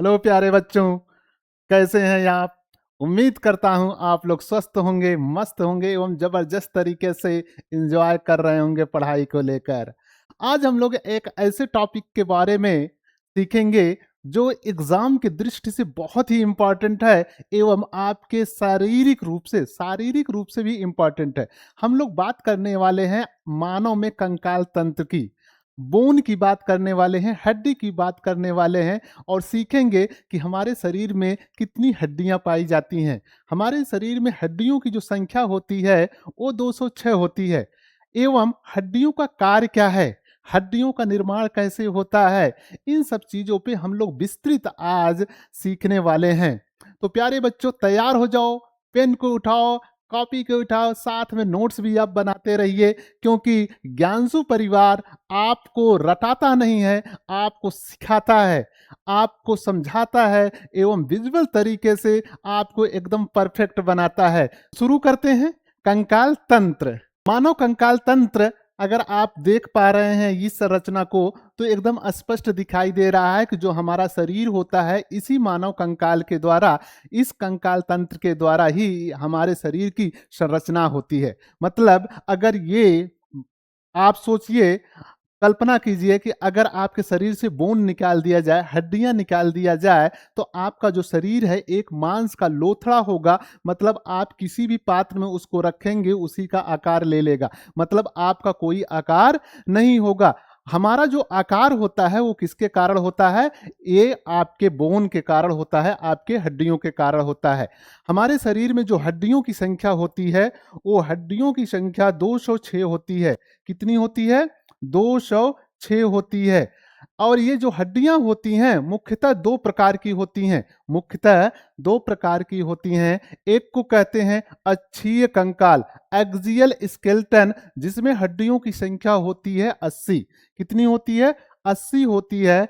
Hello प्यारे बच्चों, कैसे हैं आप? उम्मीद करता हूं आप लोग स्वस्थ होंगे, मस्त होंगे एवं जबरदस्त तरीके से एंजॉय कर रहे होंगे पढ़ाई को लेकर। आज हम लोग एक ऐसे टॉपिक के बारे में सीखेंगे जो एग्जाम की दृष्टि से बहुत ही इम्पोर्टेंट है एवं आपके शारीरिक रूप से भी इम्पोर्टेंट है। हम लोग बात करने वाले हैं मानव में कंकाल तंत्र की, बोन की बात करने वाले हैं, हड्डी की बात करने वाले हैं और सीखेंगे कि हमारे शरीर में कितनी हड्डियां पाई जाती हैं। हमारे शरीर में हड्डियों की जो संख्या होती है वो 206 होती है। एवं हड्डियों का कार्य क्या है, हड्डियों का निर्माण कैसे होता है, इन सब चीजों पे हम लोग विस्तृत आज सीखने वाले हैं। तो प्यारे बच्चों तैयार हो जाओ, पेन को उठाओ, कॉपी को उठाओ, साथ में नोट्स भी आप बनाते रहिए, क्योंकि ज्ञानसु परिवार आपको रटाता नहीं है, आपको सिखाता है, आपको समझाता है एवं विजुअल तरीके से आपको एकदम परफेक्ट बनाता है। शुरू करते हैं। कंकाल तंत्र, मानव कंकाल तंत्र अगर आप देख पा रहे हैं इस संरचना को तो एकदम स्पष्ट दिखाई दे रहा है कि जो हमारा शरीर होता है इसी मानव कंकाल के द्वारा, इस कंकाल तंत्र के द्वारा ही हमारे शरीर की संरचना होती है। मतलब अगर ये आप सोचिए, कल्पना कीजिए कि अगर आपके शरीर से बोन निकाल दिया जाए, हड्डियां निकाल दिया जाए, तो आपका जो शरीर है एक मांस का लोथड़ा होगा। मतलब आप किसी भी पात्र में उसको रखेंगे उसी का आकार ले लेगा, मतलब आपका कोई आकार नहीं होगा। हमारा जो आकार होता है वो किसके कारण होता है? ये आपके बोन के कारण होता है, आपके हड्डियों के कारण होता है। हमारे शरीर में जो हड्डियों की संख्या होती है वो हड्डियों की संख्या 206 होती है। कितनी होती है? 206 होती है। और ये जो हड्डियां होती हैं मुख्यतः दो प्रकार की होती हैं, मुख्यतः दो प्रकार की होती हैं। एक को कहते हैं अक्षीय कंकाल, एक्सियल स्केलेटन, जिसमें हड्डियों की संख्या होती है 80। कितनी होती है? 80 होती है,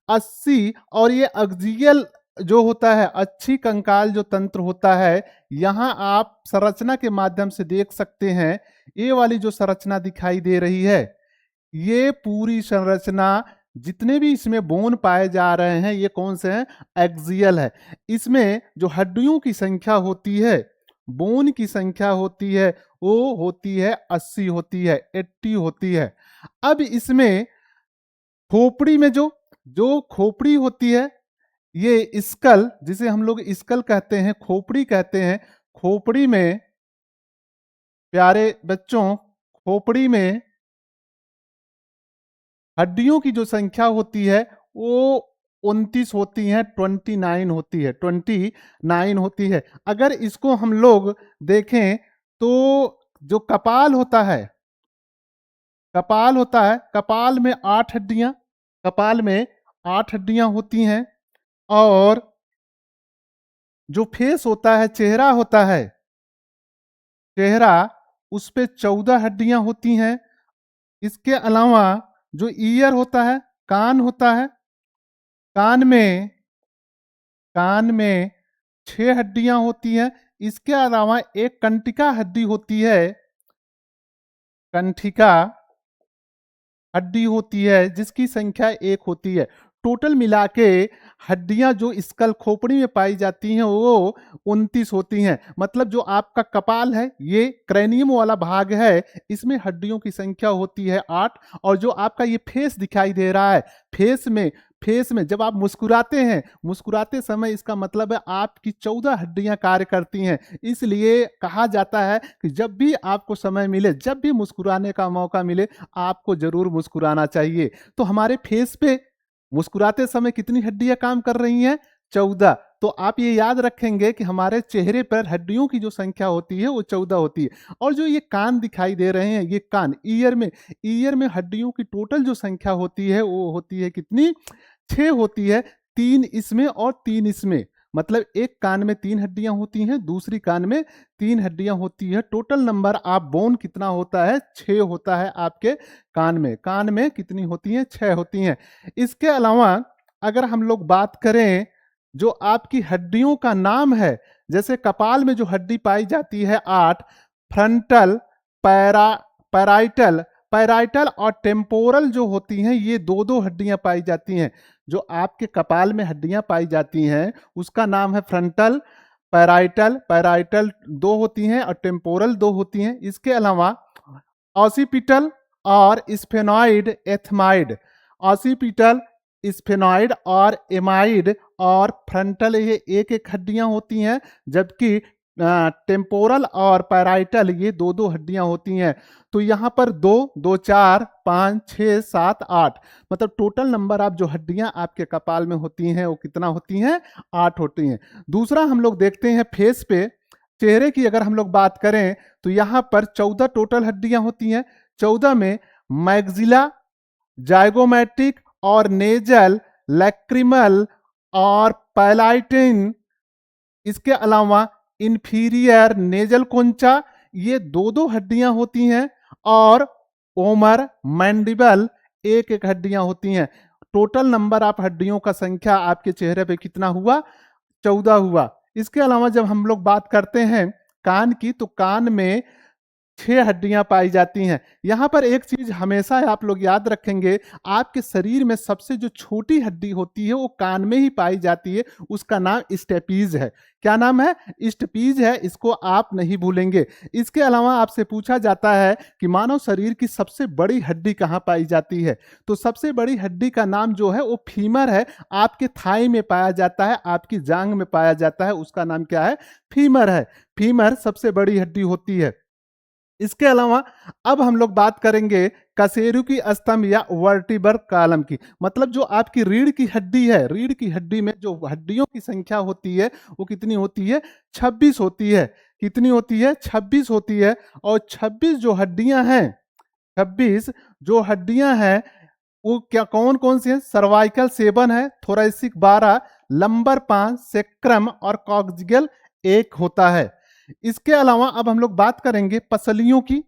80। और ये एक्सियल जो होता है, अच्छी कंकाल जो तंत्र होता है, यहां आप संरचना के माध्यम से देख सकते हैं। ये वाली जो संरचना दिखाई दे रही है, ये पूरी संरचना, जितने भी इसमें बोन पाए जा रहे हैं ये कौन से हैं? एक्सियल है। इसमें जो हड्डियों की संख्या होती है, बोन की संख्या होती है, वो होती है 80 होती है, 80 होती है। अब इसमें खोपड़ी में जो जो खोपड़ी होती है, ये स्कल, जिसे हम लोग स्कल कहते हैं, खोपड़ी कहते हैं। खोपड़ी में प्यारे बच्चों, खोपड़ी में हड्डियों की जो संख्या होती है वो 29 होती है, 29 होती है, 29 होती है। अगर इसको हम लोग देखें तो जो कपाल होता है, कपाल में 8 हड्डियां, कपाल में 8 हड्डियां होती हैं। और जो फेस होता है, चेहरा होता है, चेहरा, उस पे 14 हड्डियां होती हैं। इसके अलावा जो ईयर होता है, कान होता है, कान में कान में 6 हड्डियां होती हैं। इसके अलावा एक कंटिका हड्डी होती है, कंठिका हड्डी होती है, जिसकी संख्या 1 होती है। टोटल मिला के हड्डियां जो स्कल खोपड़ी में पाई जाती हैं वो 29 होती हैं। मतलब जो आपका कपाल है, ये क्रैनियम वाला भाग है, इसमें हड्डियों की संख्या होती है 8। और जो आपका ये फेस दिखाई दे रहा है, फेस में जब आप मुस्कुराते हैं, मुस्कुराते समय इसका मतलब है आपकी 14 हड्डियां कार्य करती हैं। इसलिए कहा जाता है कि जब भी आपको समय मिले, जब भी मुस्कुराने का मौका मिले, आपको जरूर मुस्कुराना चाहिए। तो हमारे फेस पे मुस्कुराते समय कितनी हड्डियां काम कर रही हैं? 14। तो आप ये याद रखेंगे कि हमारे चेहरे पर हड्डियों की जो संख्या होती है वो 14 होती है। और जो ये कान दिखाई दे रहे हैं, ये कान, ईयर में हड्डियों की टोटल जो संख्या होती है वो होती है कितनी? 6 होती है। 3 इसमें और 3 इसमें, मतलब एक कान में 3 हड्डियां होती हैं, दूसरी कान में 3 हड्डियां होती है। टोटल नंबर आप बोन कितना होता है? 6 होता है आपके कान में कितनी होती हैं? 6 होती हैं। इसके अलावा अगर हम लोग बात करें जो आपकी हड्डियों का नाम है, जैसे कपाल में जो हड्डी पाई जाती है 8, फ्रंटल, पैरा पैराइटल पैराइटल और टेम्पोरल जो होती हैं, ये दो दो हड्डियां पाई जाती हैं। जो आपके कपाल में हड्डियां पाई जाती हैं उसका नाम है फ्रंटल, पैराइटल। पैराइटल 2 होती हैं और टेम्पोरल 2 होती हैं। इसके अलावा ऑसिपिटल और स्फेनॉइड एथमाइड। ऑसिपिटल, स्फेनॉइड और एमाइड और फ्रंटल, ये एक एक हड्डियां होती हैं, जबकि टेम्पोरल और पैराइटल ये 2-2 हड्डियां होती हैं। तो यहाँ पर 2, 2, 4, 5, 6, 7, 8, मतलब टोटल नंबर आप जो हड्डियां आपके कपाल में होती हैं वो कितना होती हैं? 8 होती हैं। दूसरा हम लोग देखते हैं फेस पे, चेहरे की अगर हम लोग बात करें तो यहाँ पर 14 टोटल हड्डियां होती हैं। 14 में मैक्सिला, जाइगोमैटिक और नेजल, लैक्रिमल और पैलाइटिन, इसके अलावा इंफीरियर नेजल कोंचा, ये 2-2 हड्डियां होती हैं, और ओमर, मैंडिबल, एक एक हड्डियां होती हैं। टोटल नंबर आप हड्डियों का संख्या आपके चेहरे पे कितना हुआ? 14 हुआ। इसके अलावा जब हम लोग बात करते हैं कान की, तो कान में 6 हड्डियां पाई जाती हैं। यहां पर एक चीज हमेशा आप लोग याद रखेंगे, आपके शरीर में सबसे जो छोटी हड्डी होती है वो कान में ही पाई जाती है, उसका नाम स्टेपीज है। क्या नाम है? स्टेपीज है, इसको आप नहीं भूलेंगे। इसके अलावा आपसे पूछा जाता है कि मानव शरीर की सबसे बड़ी हड्डी कहां पाई जाती है, तो सबसे बड़ी हड्डी का नाम जो है वो फीमर है। आपके थाई में पाया जाता है, आपकी जांग में पाया जाता है, उसका नाम क्या है? फीमर है। फीमर सबसे बड़ी हड्डी होती है। इसके अलावा अब हम लोग बात करेंगे कशेरु की स्तंभ या वर्टिबर कॉलम की। मतलब जो आपकी रीढ़ की हड्डी है, रीढ़ की हड्डी में जो हड्डियों की संख्या होती है वो कितनी होती है? 26 होती है। कितनी होती है? 26 होती है। और 26 जो हड्डियां हैं, 26 जो हड्डियां हैं वो क्या कौन कौन सी है? सर्वाइकल 7 है, थोरैसिक 12, लंबर 5, सेक्रम और कॉक्सिगल 1 होता है। इसके अलावा अब हम लोग बात करेंगे पसलियों की।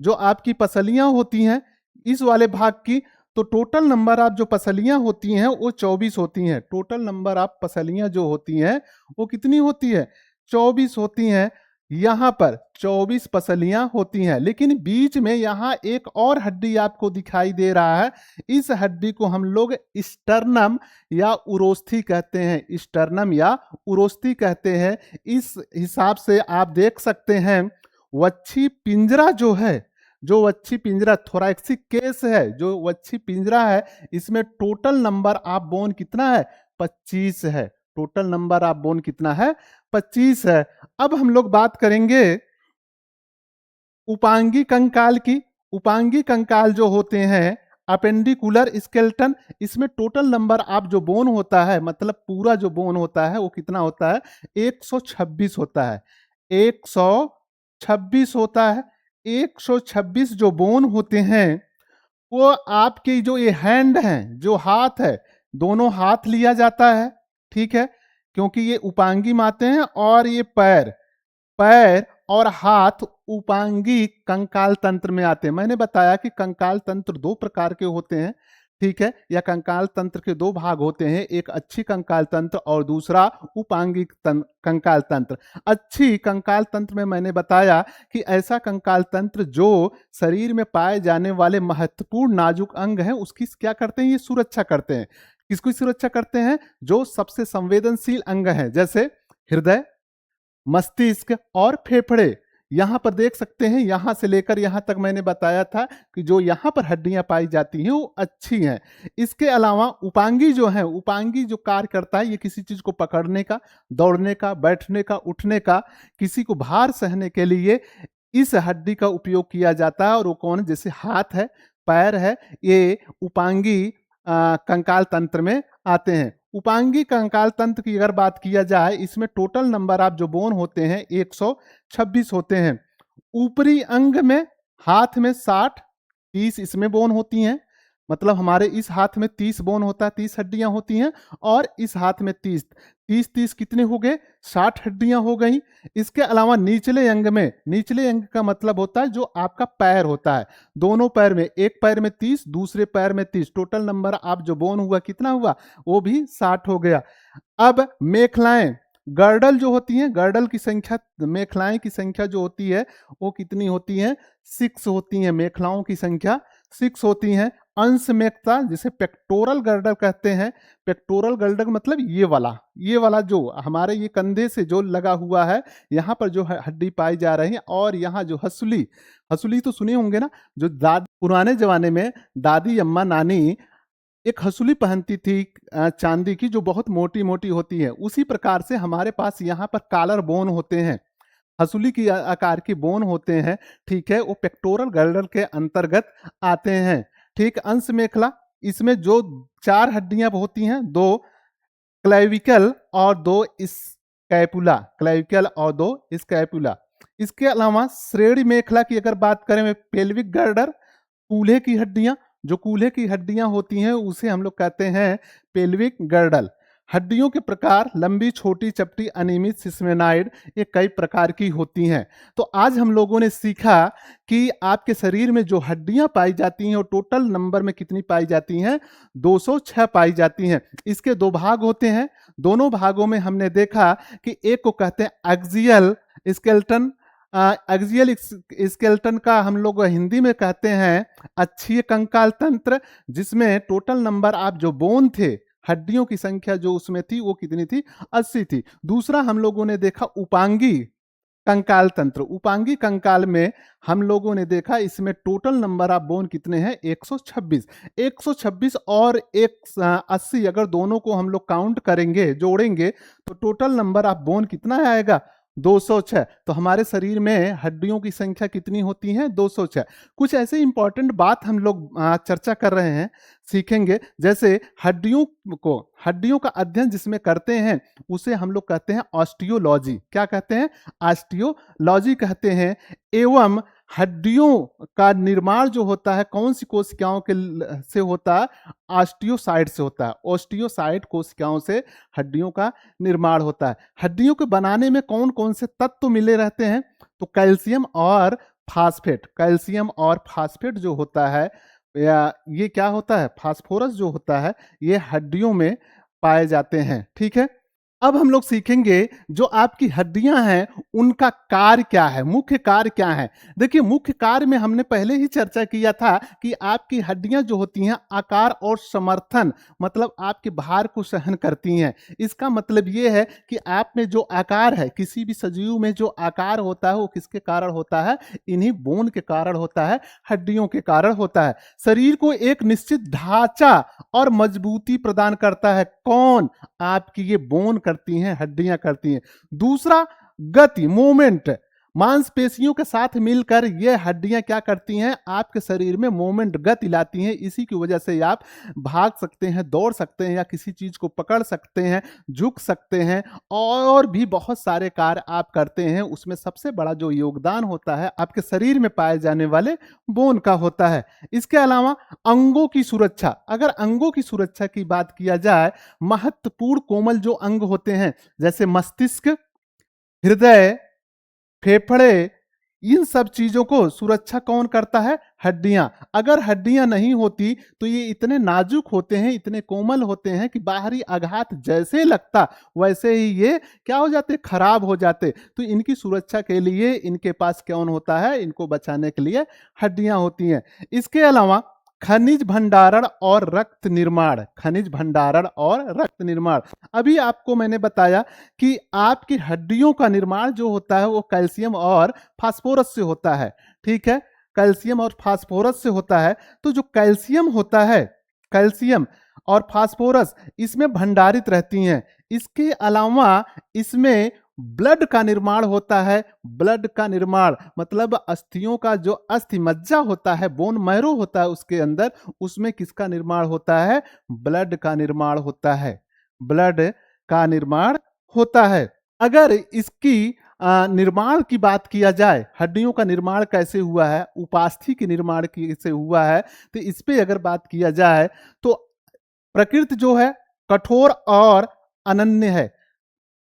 जो आपकी पसलियां होती हैं इस वाले भाग की, तो टोटल नंबर आप जो पसलियां होती हैं वो 24 होती हैं। टोटल नंबर आप पसलियां जो होती हैं वो कितनी होती है? 24 होती हैं। यहां पर 24 पसलियां होती हैं, लेकिन बीच में यहां एक और हड्डी आपको दिखाई दे रहा है। इस हड्डी को हम लोग स्टर्नम या उरोस्थी कहते हैं। स्टर्नम या उरोस्थी कहते हैं। इस हिसाब से आप देख सकते हैं वच्छी पिंजरा जो है, जो वच्छी पिंजरा थोरैक्सिक केस है, जो वच्छी पिंजरा है, इसमें टोटल नंबर आप बोन कितना है? 25 है। टोटल नंबर आप बोन कितना है? 25 है। अब हम लोग बात करेंगे उपांगी कंकाल की। उपांगी कंकाल जो होते हैं अपेंडिकुलर स्केलेटन, इसमें टोटल नंबर आप जो बोन होता है, मतलब पूरा जो बोन होता है वो कितना होता है? 126 होता है। 126 होता है। 126 जो बोन होते हैं वो आपके जो ये हैंड हैं, जो हाथ है, दोनों हाथ लिया जाता है, ठीक है, क्योंकि ये उपांगी माते हैं। और ये पैर, पैर और हाथ उपांगी कंकाल तंत्र में आते हैं। मैंने बताया कि कंकाल तंत्र 2 प्रकार के होते हैं, ठीक है, या कंकाल तंत्र के 2 भाग होते हैं, एक अच्छी कंकाल तंत्र और दूसरा उपांगी कंकाल तंत्र। अच्छी कंकाल तंत्र में मैंने बताया कि ऐसा कंकाल तंत्र जो शरीर में पाए जाने वाले महत्वपूर्ण नाजुक अंग हैं उसकी क्या करते हैं? ये सुरक्षा करते हैं। किसकी सुरक्षा करते हैं? जो सबसे संवेदनशील अंग हैं, जैसे हृदय, मस्तिष्क और फेफड़े। यहां पर देख सकते हैं, यहां से लेकर यहां तक मैंने बताया था कि जो यहां पर हड्डियां पाई जाती हैं वो अच्छी हैं। इसके अलावा उपांगी जो है, उपांगी जो कार्य करता है, ये किसी चीज को पकड़ने का, दौड़ने का, बैठने का, उठने का, किसी को भार सहने के लिए इस हड्डी का उपयोग किया जाता है। और वो कौन? जैसे हाथ है, पैर है, ये उपांगी कंकाल तंत्र में आते हैं। उपांगी कंकाल तंत्र की अगर बात किया जाए, इसमें टोटल नंबर आप जो बोन होते हैं 126 होते हैं। ऊपरी अंग में हाथ में 60, 30 इसमें बोन होती हैं। मतलब हमारे इस हाथ में 30 बोन होता है, 30 हड्डियां होती हैं, और इस हाथ में 30, 30 कितने हो गए? 60 हड्डियां हो गई। इसके अलावा निचले अंग में, निचले अंग का मतलब होता है जो आपका पैर होता है, दोनों पैर में, एक पैर में 30, दूसरे पैर में 30, टोटल नंबर आप जो बोन हुआ कितना हुआ? वो भी 60 हो गया। अब मेखलाएं, गर्डल जो होती हैं, गर्डल की संख्या, मेखलाएं की संख्या जो होती है वो कितनी होती है? 6 होती है। मेखलाओं की संख्या 6 होती हैं। अंशमेखता जिसे पेक्टोरल गर्डर कहते हैं। पेक्टोरल गर्डर मतलब ये वाला जो हमारे ये कंधे से जो लगा हुआ है, यहाँ पर जो हड्डी पाई जा रही है। और यहाँ जो हसूली, हसूली तो सुने होंगे ना, जो पुराने जमाने में दादी अम्मा नानी एक हसूली पहनती थी चांदी की, जो बहुत मोटी मोटी होती है। उसी प्रकार से हमारे पास यहाँ पर कॉलर बोन होते हैं, हसूली की आकार की बोन होते हैं। ठीक है, वो पेक्टोरल गर्डर के अंतर्गत आते हैं। ठीक, अंश मेखला, इसमें जो 4 हड्डियां होती हैं, 2 क्लेविकल और 2 स्कैपुला, क्लेविकल और 2 स्कैपुला। इसके अलावा श्रेणी मेखला की अगर बात करें में, पेल्विक गर्डर, कूल्हे की हड्डियां, जो कूल्हे की हड्डियां होती हैं उसे हम लोग कहते हैं पेल्विक गर्डल। हड्डियों के प्रकार लंबी, छोटी, चपटी, अनियमित, सिस्मेनाइड, ये कई प्रकार की होती हैं। तो आज हम लोगों ने सीखा कि आपके शरीर में जो हड्डियां पाई जाती हैं वो टोटल नंबर में कितनी पाई जाती हैं, 206 पाई जाती हैं। इसके 2 भाग होते हैं। दोनों भागों में हमने देखा कि एक को कहते हैं एक्सियल स्केलेटन, एक्सियल स्केलेटन का हम लोग हिंदी में कहते हैं अक्षीय कंकाल तंत्र, जिसमें टोटल नंबर आप जो बोन थे, हड्डियों की संख्या जो उसमें थी वो कितनी थी, 80 थी। दूसरा हम लोगों ने देखा उपांगी कंकाल तंत्र। उपांगी कंकाल में हम लोगों ने देखा इसमें टोटल नंबर ऑफ बोन कितने हैं, 126। 126 और 80 अगर दोनों को हम लोग काउंट करेंगे, जोड़ेंगे, तो टोटल नंबर ऑफ बोन कितना आएगा, 206। तो हमारे शरीर में हड्डियों की संख्या कितनी होती है, 206। कुछ ऐसे इंपॉर्टेंट बात हम लोग चर्चा कर रहे हैं, सीखेंगे। जैसे हड्डियों का अध्ययन जिसमें करते हैं उसे हम लोग कहते हैं ऑस्टियोलॉजी। क्या कहते हैं, ऑस्टियोलॉजी कहते हैं। एवं हड्डियों का निर्माण जो होता है कौन सी कोशिकाओं के से होता है, ऑस्टियोसाइट से होता है। ऑस्टियोसाइट कोशिकाओं से हड्डियों का निर्माण होता है। हड्डियों को बनाने में कौन कौन से तत्व मिले रहते हैं, तो कैल्शियम और फास्फेट। कैल्शियम और फास्फेट जो होता है, या ये क्या होता है, फास्फोरस जो होता है, ये हड्डियों में पाए जाते हैं। ठीक है, अब हम लोग सीखेंगे जो आपकी हड्डियां हैं उनका कार्य क्या है, मुख्य कार्य क्या है। देखिए, मुख्य कार्य में हमने पहले ही चर्चा किया था कि आपकी हड्डियां जो होती हैं आकार और समर्थन, मतलब आपके भार को सहन करती हैं। इसका मतलब ये है कि आप में जो आकार है, किसी भी सजीव में जो आकार होता है वो किसके कारण होता है, इन्हीं बोन के कारण होता है, हड्डियों के कारण होता है। शरीर को एक निश्चित ढांचा और मजबूती प्रदान करता है कौन, आपकी ये बोन करती हैं, हड्डियां करती हैं। दूसरा, गति, मूवमेंट, मांसपेशियों के साथ मिलकर ये हड्डियां क्या करती हैं, आपके शरीर में मूवमेंट, गति लाती हैं। इसी की वजह से आप भाग सकते हैं, दौड़ सकते हैं, या किसी चीज को पकड़ सकते हैं, झुक सकते हैं, और भी बहुत सारे कार्य आप करते हैं। उसमें सबसे बड़ा जो योगदान होता है आपके शरीर में पाए जाने वाले बोन का होता है। इसके अलावा अंगों की सुरक्षा, अगर अंगों की सुरक्षा की बात किया जाए, महत्वपूर्ण कोमल जो अंग होते हैं जैसे मस्तिष्क, हृदय, फेफड़े, इन सब चीजों को सुरक्षा कौन करता है, हड्डियां। अगर हड्डियां नहीं होती तो ये इतने नाजुक होते हैं, इतने कोमल होते हैं कि बाहरी आघात जैसे लगता वैसे ही ये क्या हो जाते, खराब हो जाते। तो इनकी सुरक्षा के लिए इनके पास कौन होता है, इनको बचाने के लिए हड्डियां होती हैं। इसके अलावा खनिज भंडारण और रक्त निर्माण, खनिज भंडारण और रक्त निर्माण। अभी आपको मैंने बताया कि आपकी हड्डियों का निर्माण जो होता है वो कैल्शियम और फास्फोरस से होता है। ठीक है, कैल्शियम और फास्फोरस से होता है। तो जो कैल्शियम होता है, कैल्शियम और फास्फोरस इसमें भंडारित रहती हैं। इसके अलावा इसमें ब्लड का निर्माण होता है। ब्लड का निर्माण मतलब अस्थियों का जो अस्थि मज्जा होता है, बोन मैरो होता है उसके अंदर, उसमें किसका निर्माण होता है, ब्लड का निर्माण होता है। ब्लड का निर्माण होता है। अगर इसकी निर्माण की बात किया जाए, हड्डियों का निर्माण कैसे हुआ है, उपास्थि के निर्माण कैसे हुआ है, तो इस पे अगर बात किया जाए तो प्रकृति जो है कठोर और अनन्य है।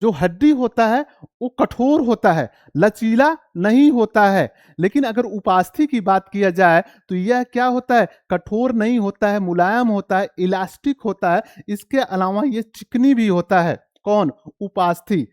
जो हड्डी होता है वो कठोर होता है, लचीला नहीं होता है। लेकिन अगर उपास्थि की बात किया जाए तो यह क्या होता है, कठोर नहीं होता है, मुलायम होता है, इलास्टिक होता है। इसके अलावा ये चिकनी भी होता है। कौन, उपास्थि।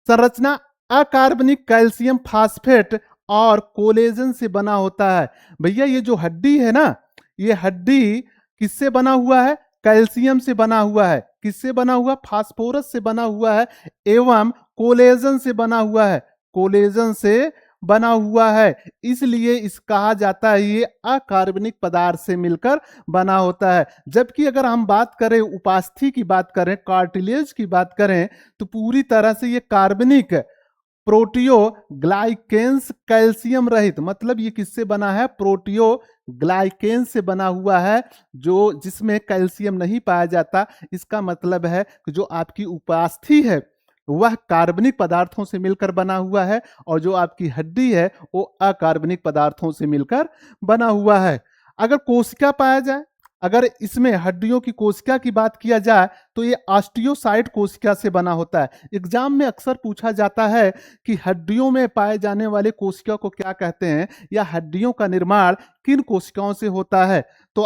संरचना अकार्बनिक कैल्शियम फास्फेट और कोलेजन से बना होता है। भैया ये जो हड्डी है ना, ये हड्डी किससे बना हुआ है? कैल्शियम से बना हुआ है। किससे बना हुआ? फास्फोरस से बना हुआ है एवं कोलेजन से बना हुआ है। कोलेजन से बना हुआ है, इसलिए इस कहा जाता है ये अकार्बनिक पदार्थ से मिलकर बना होता है। जबकि अगर हम बात करें उपास्थि की बात करें, कार्टिलेज की बात करें, तो पूरी तरह से ये कार्बनिक प्रोटियोग्लाइकेन्स कैल्शियम रहित, मतलब ये किससे बना है? प्रोटियोग्लाइकेन से बना हुआ है, जो जिसमें कैल्शियम नहीं पाया जाता। इसका मतलब है कि जो आपकी उपास्थि है वह कार्बनिक पदार्थों से मिलकर बना हुआ है और जो आपकी हड्डी है वो अकार्बनिक पदार्थों से मिलकर बना हुआ है। अगर कोशिका पाया जाए, अगर इसमें हड्डियों की कोशिका की बात किया जाए तो ये ऑस्टियोसाइट कोशिका से बना होता है। एग्जाम में अक्सर पूछा जाता है कि हड्डियों में पाए जाने वाले कोशिका को क्या कहते हैं, या हड्डियों का निर्माण किन कोशिकाओं से होता है? तो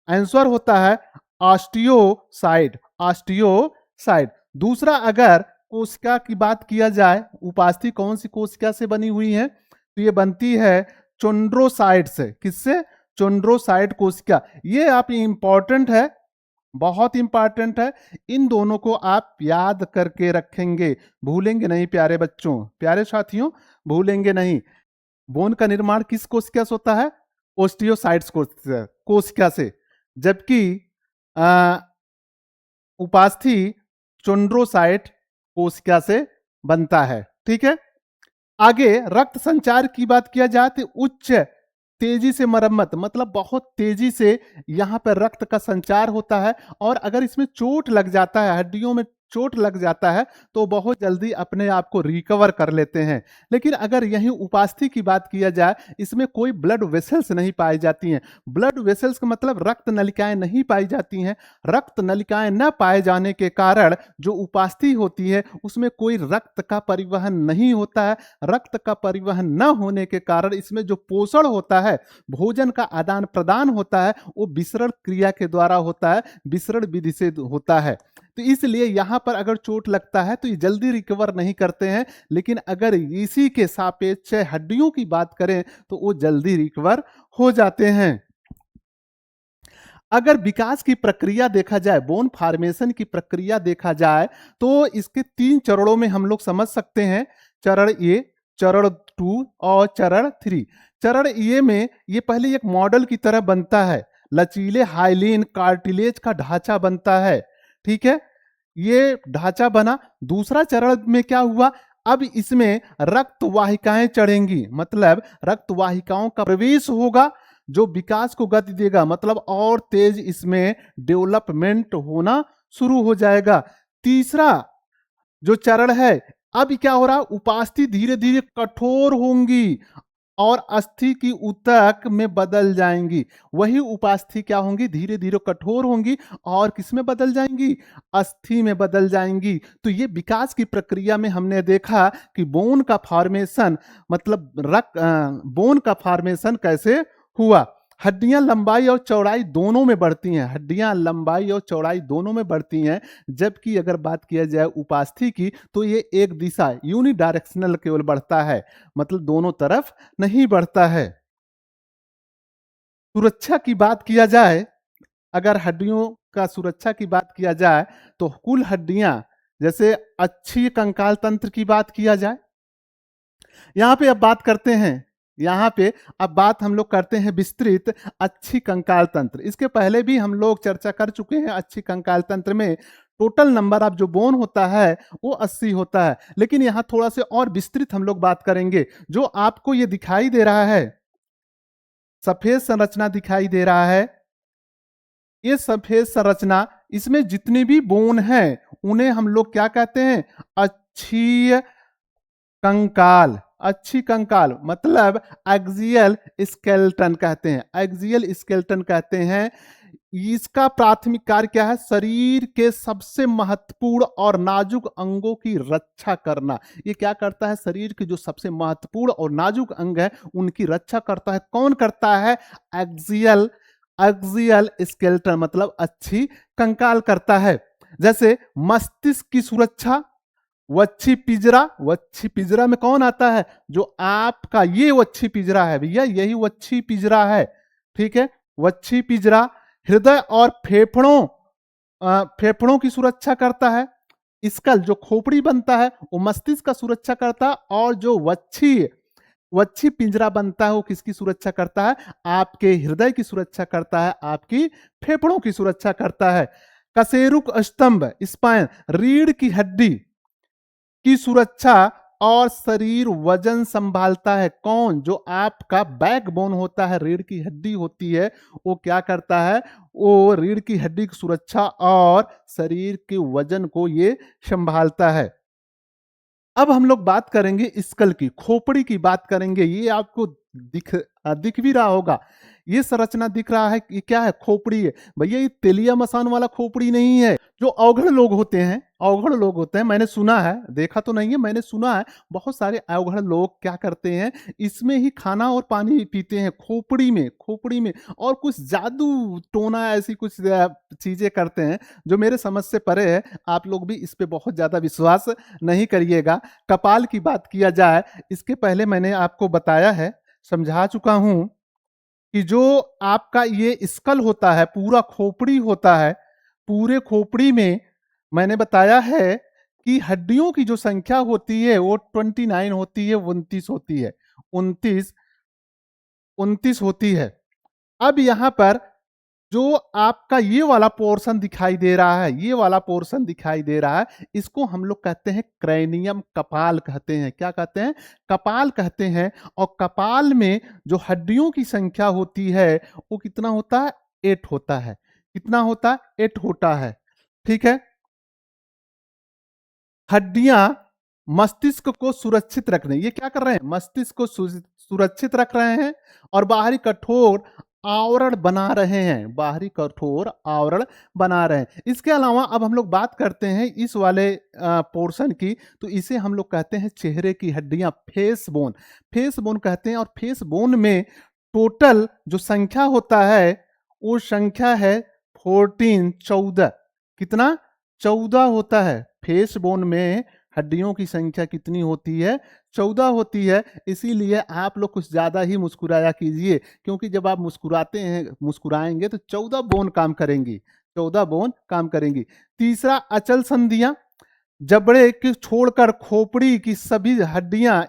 आंसर होता है ऑस्टियोसाइट, ऑस्टियोसाइट। दूसरा, अगर कोशिका की बात किया जाए, उपास्थि कौन सी कोशिका से बनी हुई है? तो ये बनती है चोंड्रोसाइट से। किससे? चोंड्रोसाइट कोशिका। ये आप इंपॉर्टेंट है, बहुत इंपॉर्टेंट है। इन दोनों को आप याद करके रखेंगे, भूलेंगे नहीं प्यारे बच्चों, प्यारे साथियों, भूलेंगे नहीं। बोन का निर्माण किस कोशिका से होता है? ओस्टियोसाइट्स कोशिका से, जबकि उपास्थि चोंड्रोसाइट कोशिका से बनता है। ठीक है। आगे रक्त संचार की बात किया जाए तो उच्च तेजी से मरम्मत, मतलब बहुत तेजी से यहां पर रक्त का संचार होता है, और अगर इसमें चोट लग जाता है, हड्डियों में चोट लग जाता है, तो बहुत जल्दी अपने आप को रिकवर कर लेते हैं। लेकिन अगर यहीं उपास्थि की बात किया जाए, इसमें कोई ब्लड वेसल्स नहीं पाई जाती हैं। ब्लड वेसल्स का मतलब रक्त नलिकाएं नहीं पाई जाती हैं। रक्त नलिकाएं न पाए जाने के कारण जो उपास्थि होती है उसमें कोई रक्त का परिवहन नहीं होता है। रक्त का परिवहन न होने के कारण इसमें जो पोषण होता है, भोजन का आदान प्रदान होता है, वो विसरण क्रिया के द्वारा होता है, विसरण विधि से होता है। तो इसलिए यहां पर अगर चोट लगता है तो ये जल्दी रिकवर नहीं करते हैं, लेकिन अगर इसी के सापेक्ष हड्डियों की बात करें तो वो जल्दी रिकवर हो जाते हैं। अगर विकास की प्रक्रिया देखा जाए, बोन फॉर्मेशन की प्रक्रिया देखा जाए, तो इसके 3 चरणों में हम लोग समझ सकते हैं। चरण ए, चरण 2 और चरण 3। चरण ए में ये पहले एक मॉडल की तरह बनता है, लचीले हाइलिन कार्टिलेज का ढांचा बनता है। ठीक है, ये ढांचा बना। दूसरा चरण में क्या हुआ? अब इसमें रक्त वाहिकाएं चढ़ेंगी, मतलब रक्त वाहिकाओं का प्रवेश होगा जो विकास को गति देगा, मतलब और तेज इसमें डेवलपमेंट होना शुरू हो जाएगा। तीसरा जो चरण है, अब क्या हो रहा? उपास्थि धीरे धीरे कठोर होंगी और अस्थि की ऊतक में बदल जाएंगी। वही उपास्थि क्या होंगी? धीरे धीरे कठोर होंगी और किस में बदल जाएंगी? अस्थि में बदल जाएंगी। तो ये विकास की प्रक्रिया में हमने देखा कि बोन का फॉर्मेशन, मतलब बोन का फॉर्मेशन कैसे हुआ। हड्डियां लंबाई और चौड़ाई दोनों में बढ़ती हैं, हड्डियां लंबाई और चौड़ाई दोनों में बढ़ती हैं। जबकि अगर बात किया जाए उपास्थि की तो ये एक दिशा यूनिडायरेक्शनल केवल बढ़ता है, मतलब दोनों तरफ नहीं बढ़ता है। सुरक्षा की बात किया जाए, अगर हड्डियों का सुरक्षा की बात किया जाए तो कुल हड्डियां, जैसे अच्छी कंकाल तंत्र की बात किया जाए, यहां पे अब बात करते हैं, यहां पे अब बात हम लोग करते हैं विस्तृत अच्छी कंकाल तंत्र। इसके पहले भी हम लोग चर्चा कर चुके हैं। अच्छी कंकाल तंत्र में टोटल नंबर ऑफ जो बोन होता है वो 80 होता है, लेकिन यहां थोड़ा से और विस्तृत हम लोग बात करेंगे। जो आपको ये दिखाई दे रहा है, सफेद संरचना दिखाई दे रहा है, ये सफेद संरचना, इसमें जितने भी बोन हैं उन्हें हम लोग क्या कहते हैं? अच्छी कंकाल। अच्छी कंकाल मतलब एक्सियल स्केलेटन कहते हैं, एक्सियल स्केलेटन कहते हैं। इसका प्राथमिक कार्य क्या है? शरीर के सबसे महत्वपूर्ण और नाजुक अंगों की रक्षा करना। ये क्या करता है? शरीर के जो सबसे महत्वपूर्ण और नाजुक अंग है उनकी रक्षा करता है। कौन करता है? एक्सियल एक्सियल स्केलेटन, मतलब अच्छी कंकाल करता है। जैसे मस्तिष्क की सुरक्षा, वच्छी पिजरा। वच्छी पिजरा में कौन आता है? जो आपका ये वच्छी पिजरा है भैया, यही वच्छी पिजरा है। ठीक है, वच्छी पिंजरा हृदय और फेफड़ों की सुरक्षा करता है। स्कल जो खोपड़ी बनता है वो मस्तिष्क का सुरक्षा करता है, और जो वच्छी वच्छी पिंजरा बनता है वो किसकी सुरक्षा करता है? आपके हृदय की सुरक्षा करता है, आपकी फेफड़ों की सुरक्षा करता है। कशेरुक स्तंभ स्पाइन रीढ़ की हड्डी की सुरक्षा और शरीर वजन संभालता है। कौन? जो आपका बैकबोन होता है, रीढ़ की हड्डी होती है, वो क्या करता है? वो रीढ़ की हड्डी की सुरक्षा और शरीर के वजन को ये संभालता है। अब हम लोग बात करेंगे स्कल की, खोपड़ी की बात करेंगे। ये आपको दिख भी रहा होगा, ये संरचना दिख रहा है, ये क्या है? खोपड़ी है। भैया ये तेलिया मसान वाला खोपड़ी नहीं है। जो अवघड़ लोग होते हैं, अवघड़ लोग होते हैं, मैंने सुना है, देखा तो नहीं है, मैंने सुना है बहुत सारे अवघड़ लोग क्या करते हैं, इसमें ही खाना और पानी पीते हैं, खोपड़ी में और कुछ जादू टोना ऐसी कुछ चीजें करते हैं जो मेरे समझ से परे है। आप लोग भी इस पे बहुत ज्यादा विश्वास नहीं करिएगा। कपाल की बात किया जाए, इसके पहले मैंने आपको बताया है, समझा चुका हूं कि जो आपका ये स्कल होता है, पूरा खोपड़ी होता है, पूरे खोपड़ी में मैंने बताया है कि हड्डियों की जो संख्या होती है वो 29 होती है, 29 होती है, 29 29 होती है। अब यहाँ पर जो आपका ये वाला पोर्शन दिखाई दे रहा है, ये वाला पोर्शन दिखाई दे रहा है, इसको हम लोग कहते हैं क्रैनियम, कपाल कहते हैं। क्या कहते हैं? कपाल कहते हैं। और कपाल में जो हड्डियों की संख्या होती है वो कितना होता है? 8 होता है। कितना होता है? 8 होता है। ठीक है। हड्डियां मस्तिष्क को सुरक्षित रखने, ये क्या कर रहे हैं? मस्तिष्क को सुरक्षित रख रहे हैं और बाहरी कठोर आवरण बना रहे हैं, बाहरी कठोर आवरण बना रहे हैं। इसके अलावा अब हम लोग बात करते हैं इस वाले पोर्शन की, तो इसे हम लोग कहते हैं चेहरे की हड्डियां, फेस बोन। फेस बोन कहते हैं। और फेस बोन में टोटल जो संख्या होता है वो संख्या है 14, 14। कितना? 14 होता है। फेस बोन में हड्डियों की संख्या कितनी होती है? 14 होती है। इसीलिए आप लोग कुछ ज्यादा ही मुस्कुराया कीजिए, क्योंकि जब आप मुस्कुराएंगे तो 14 बोन काम करेंगी, 14 बोन काम करेंगी। तीसरा, अचल संधियां, जबड़े की छोड़कर खोपड़ी की सभी हड्डियां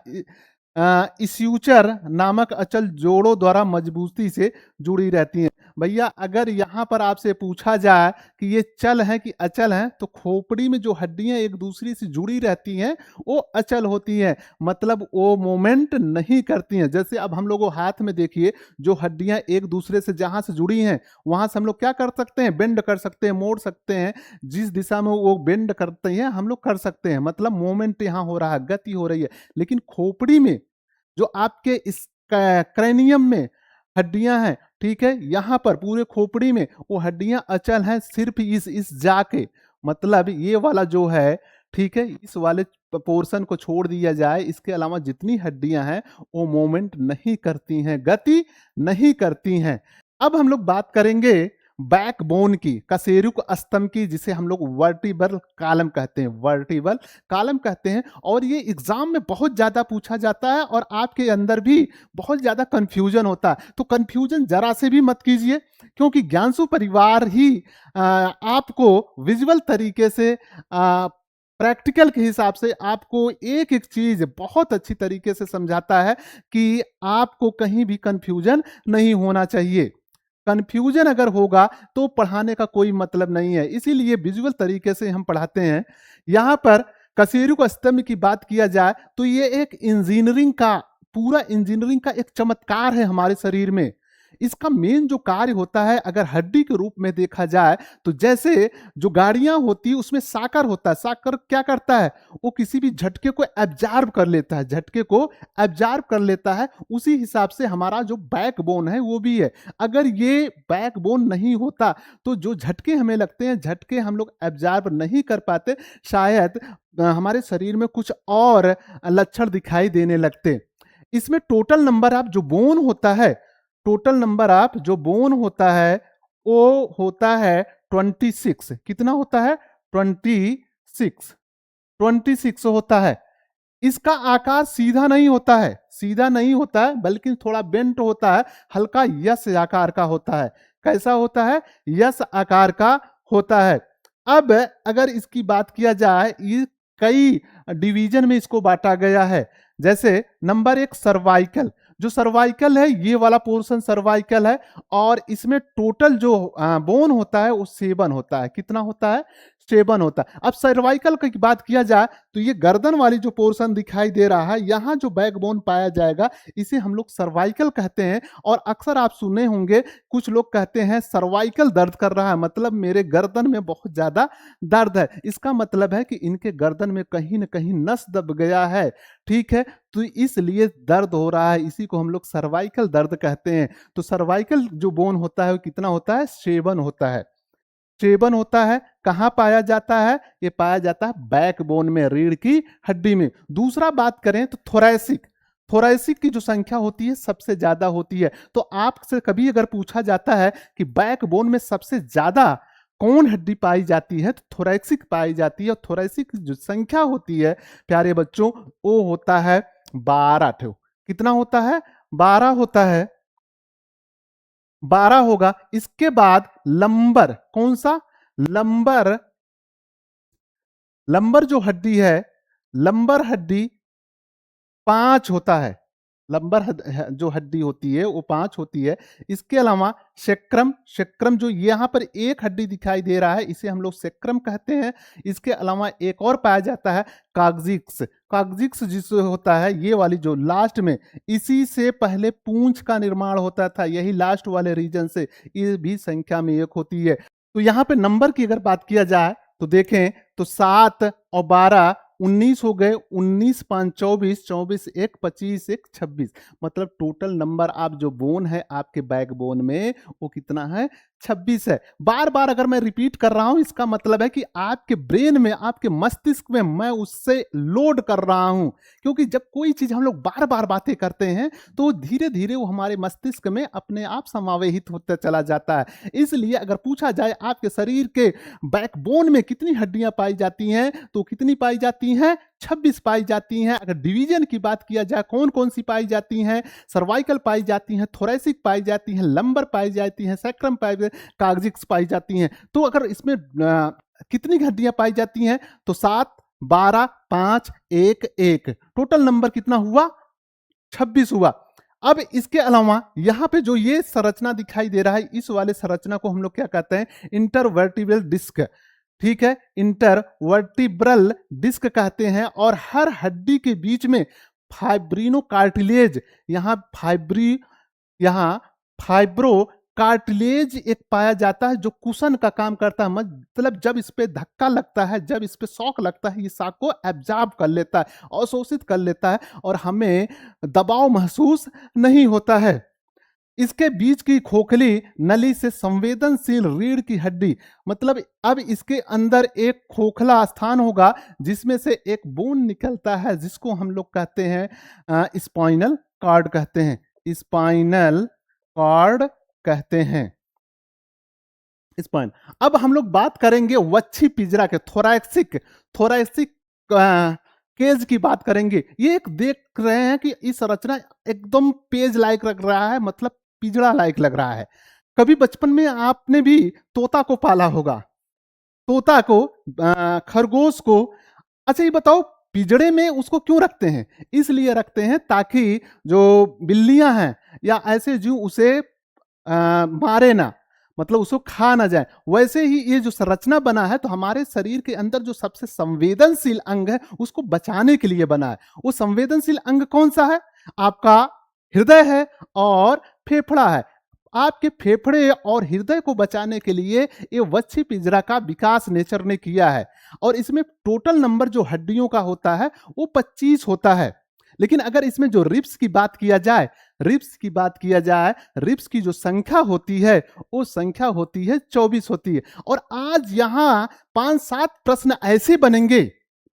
इस्यूचर नामक अचल जोड़ों द्वारा मजबूती से जुड़ी रहती हैं। भैया अगर यहाँ पर आपसे पूछा जाए कि ये चल है कि अचल है, तो खोपड़ी में जो हड्डियां एक दूसरे से जुड़ी रहती हैं वो अचल होती हैं, मतलब वो मूवमेंट नहीं करती हैं। जैसे अब हम लोगों हाथ में देखिए, जो हड्डियां एक दूसरे से जहां से जुड़ी हैं वहां से हम लोग क्या कर सकते हैं? बेंड कर सकते हैं, मोड़ सकते हैं। जिस दिशा में वो बेंड करते हैं हम लोग कर सकते हैं, मतलब मूवमेंट यहाँ हो रहा है, गति हो रही है। लेकिन खोपड़ी में जो आपके इस क्रैनियम में हड्डियां हैं, ठीक है, यहां पर पूरे खोपड़ी में वो हड्डियां अचल हैं, सिर्फ इस जाके, मतलब ये वाला जो है, ठीक है, इस वाले पोर्शन को छोड़ दिया जाए, इसके अलावा जितनी हड्डियां हैं वो मूवमेंट नहीं करती हैं, गति नहीं करती हैं। अब हम लोग बात करेंगे बैकबोन की, कशेरुक स्तंभ की, जिसे हम लोग वर्टिबल कॉलम कहते हैं, वर्टिबल कॉलम कहते हैं। और ये एग्जाम में बहुत ज्यादा पूछा जाता है और आपके अंदर भी बहुत ज्यादा कंफ्यूजन होता है। तो कंफ्यूजन जरा से भी मत कीजिए, क्योंकि ज्ञानसु परिवार ही आपको विजुअल तरीके से प्रैक्टिकल के हिसाब से आपको एक एक चीज बहुत अच्छी तरीके से समझाता है कि आपको कहीं भी कंफ्यूजन नहीं होना चाहिए। कंफ्यूजन अगर होगा तो पढ़ाने का कोई मतलब नहीं है, इसीलिए विजुअल तरीके से हम पढ़ाते हैं। यहां पर कशेरुक स्तंभ की बात किया जाए तो ये एक इंजीनियरिंग का, पूरा इंजीनियरिंग का एक चमत्कार है हमारे शरीर में। इसका मेन जो कार्य होता है, अगर हड्डी के रूप में देखा जाए तो जैसे जो गाड़ियां होती है उसमें साकर होता है, साकर क्या करता है? वो किसी भी झटके को एब्जॉर्ब कर लेता है, झटके को एब्जॉर्ब कर लेता है। उसी हिसाब से हमारा जो बैकबोन है वो भी है। अगर ये बैकबोन नहीं होता तो जो झटके हमें लगते हैं, झटके हम लोग एब्जॉर्ब नहीं कर पाते, शायद हमारे शरीर में कुछ और लक्षण दिखाई देने लगते। इसमें टोटल नंबर ऑफ जो बोन होता है, टोटल नंबर ऑफ जो बोन होता है वो होता है 26। कितना होता है? 26, 26 होता है। इसका आकार सीधा नहीं होता है, सीधा नहीं होता है, बल्कि थोड़ा बेंट होता है, हल्का यस आकार का होता है। कैसा होता है? यस आकार का होता है। अब अगर इसकी बात किया जाए, ये कई डिवीजन में इसको बांटा गया है। जैसे नंबर 1 सर्वाइकल, जो सर्वाइकल है ये वाला पोर्शन सर्वाइकल है, और इसमें टोटल जो बोन होता है वो 7 होता है। कितना होता है? 7 होता है। अब सर्वाइकल की बात किया जाए तो ये गर्दन वाली जो पोर्शन दिखाई दे रहा है, यहाँ जो बैकबोन पाया जाएगा इसे हम लोग सर्वाइकल कहते हैं। और अक्सर आप सुने होंगे कुछ लोग कहते हैं सर्वाइकल दर्द कर रहा है, मतलब मेरे गर्दन में बहुत ज्यादा दर्द है। इसका मतलब है कि इनके गर्दन में कहीं ना कहीं नस दब गया है, ठीक है, तो इसलिए दर्द हो रहा है। इसी को हम लोग सर्वाइकल दर्द कहते हैं। तो सर्वाइकल जो बोन होता है वो कितना होता है? 7 होता है। 7 होता है। कहां पाया जाता है? ये पाया जाता है बैकबोन में, रीढ़ की हड्डी में। दूसरा बात करें तो थोरैसिक, थोरैसिक की जो संख्या होती है सबसे ज्यादा होती है। तो आपसे कभी अगर पूछा जाता है कि बैकबोन में सबसे ज्यादा कौन हड्डी पाई जाती है, तो थोरैसिक पाई जाती है। और थोरैसिक की जो संख्या होती है प्यारे बच्चों, वो होता है 12 ठो। कितना होता है? 12 होता है, 12 होगा। इसके बाद लंबर, कौन सा? लंबर, लंबर जो हड्डी है, लंबर हड्डी 5 होता है। लंबर जो हड्डी होती है वो 5 होती है। इसके अलावा सेक्रम, सेक्रम जो यहाँ पर एक हड्डी दिखाई दे रहा है इसे हम लोग सेक्रम कहते हैं। इसके अलावा एक और पाया जाता है काग्जिक्स, काग्जिक्स जिस होता है ये वाली जो लास्ट में, इसी से पहले पूंछ का निर्माण होता था, यही लास्ट वाले रीजन से, ये भी संख्या में एक होती है। तो यहाँ पे नंबर की अगर बात किया जाए तो देखें तो 7 और 12 19 हो गए। 19 5 24, 24 1 25 1 26, मतलब टोटल नंबर आप जो बोन है आपके बैकबोन में वो कितना है? 26 है। बार बार अगर मैं रिपीट कर रहा हूं इसका मतलब है कि आपके ब्रेन में, आपके मस्तिष्क में मैं उससे लोड कर रहा हूं। क्योंकि जब कोई चीज हम लोग बार बार बातें करते हैं तो धीरे धीरे वो हमारे मस्तिष्क में अपने आप समावेशित होता चला जाता है। इसलिए अगर पूछा जाए आपके शरीर के बैकबोन में कितनी हड्डियां पाई जाती हैं, तो कितनी पाई जाती हैं? 26 पाई जाती हैं। अगर डिवीजन की बात किया जाए कौन कौन सी पाई जाती हैं, सर्वाइकल पाई जाती हैं, थोरैसिक पाई जाती हैं, लंबर पाई जाती हैं, सैक्रम पाई, काग्जिक्स पाई जाती हैं। तो अगर इसमें कितनी हड्डियां पाई जाती हैं, तो 7 12 5 1 1, टोटल नंबर कितना हुआ? 26 हुआ। अब इसके अलावा यहां पे जो ये संरचना दिखाई दे रहा है, इस वाले संरचना को हम लोग क्या कहते हैं? इंटरवर्टिब्रल डिस्क, ठीक है, इंटरवर्टिब्रल डिस्क कहते हैं। और हर हड्डी के बीच में फाइब्रिनो कार्टिलेज, यहाँ फाइब्रो कार्टिलेज एक पाया जाता है जो कुशन का काम करता है। मतलब जब इस पे धक्का लगता है, जब इस पे शॉक लगता है, ये शॉक को एब्जॉर्ब कर लेता है, अवशोषित कर लेता है, और हमें दबाव महसूस नहीं होता है। इसके बीच की खोखली नली से संवेदनशील रीढ़ की हड्डी, मतलब अब इसके अंदर एक खोखला स्थान होगा जिसमें से एक बोन निकलता है, जिसको हम लोग कहते हैं स्पाइनल कॉर्ड कहते हैं, स्पाइनल कॉर्ड कहते हैं, स्पाइन। अब हम लोग बात करेंगे वच्छी पिजरा के, थोरैसिक, थोरैसिक केज की बात करेंगे। ये एक देख रहे हैं कि इस संरचना एकदम पेज लायक लग रहा है, मतलब पिजड़ा लायक लग रहा है। कभी बचपन में आपने भी तोता को पाला होगा, तोता को, खरगोश को। अच्छा ये बताओ पिजड़े में उसको क्यों रखते हैं? इसलिए रखते हैं ताकि जो बिल्लियां हैं या ऐसे जीव उसे मारे ना, मतलब उसको खा ना जाए। वैसे ही ये जो संरचना बना है तो हमारे शरीर के अंदर जो सबसे संवेदनशील अंग है उसको बचाने के लिए बना है। वो संवेदनशील अंग कौन सा है? आपका हृदय है और फेफड़ा है। आपके फेफड़े और हृदय को बचाने के लिए ये वच्छी पिंजरा का विकास नेचर ने किया है। और इसमें टोटल नंबर जो हड्डियों का होता है वो 25 होता है। लेकिन अगर इसमें जो रिब्स की बात किया जाए, रिब्स की बात किया जाए, रिब्स की जो संख्या होती है वो संख्या होती है 24 होती है। और आज यहां 5-7 प्रश्न ऐसे बनेंगे,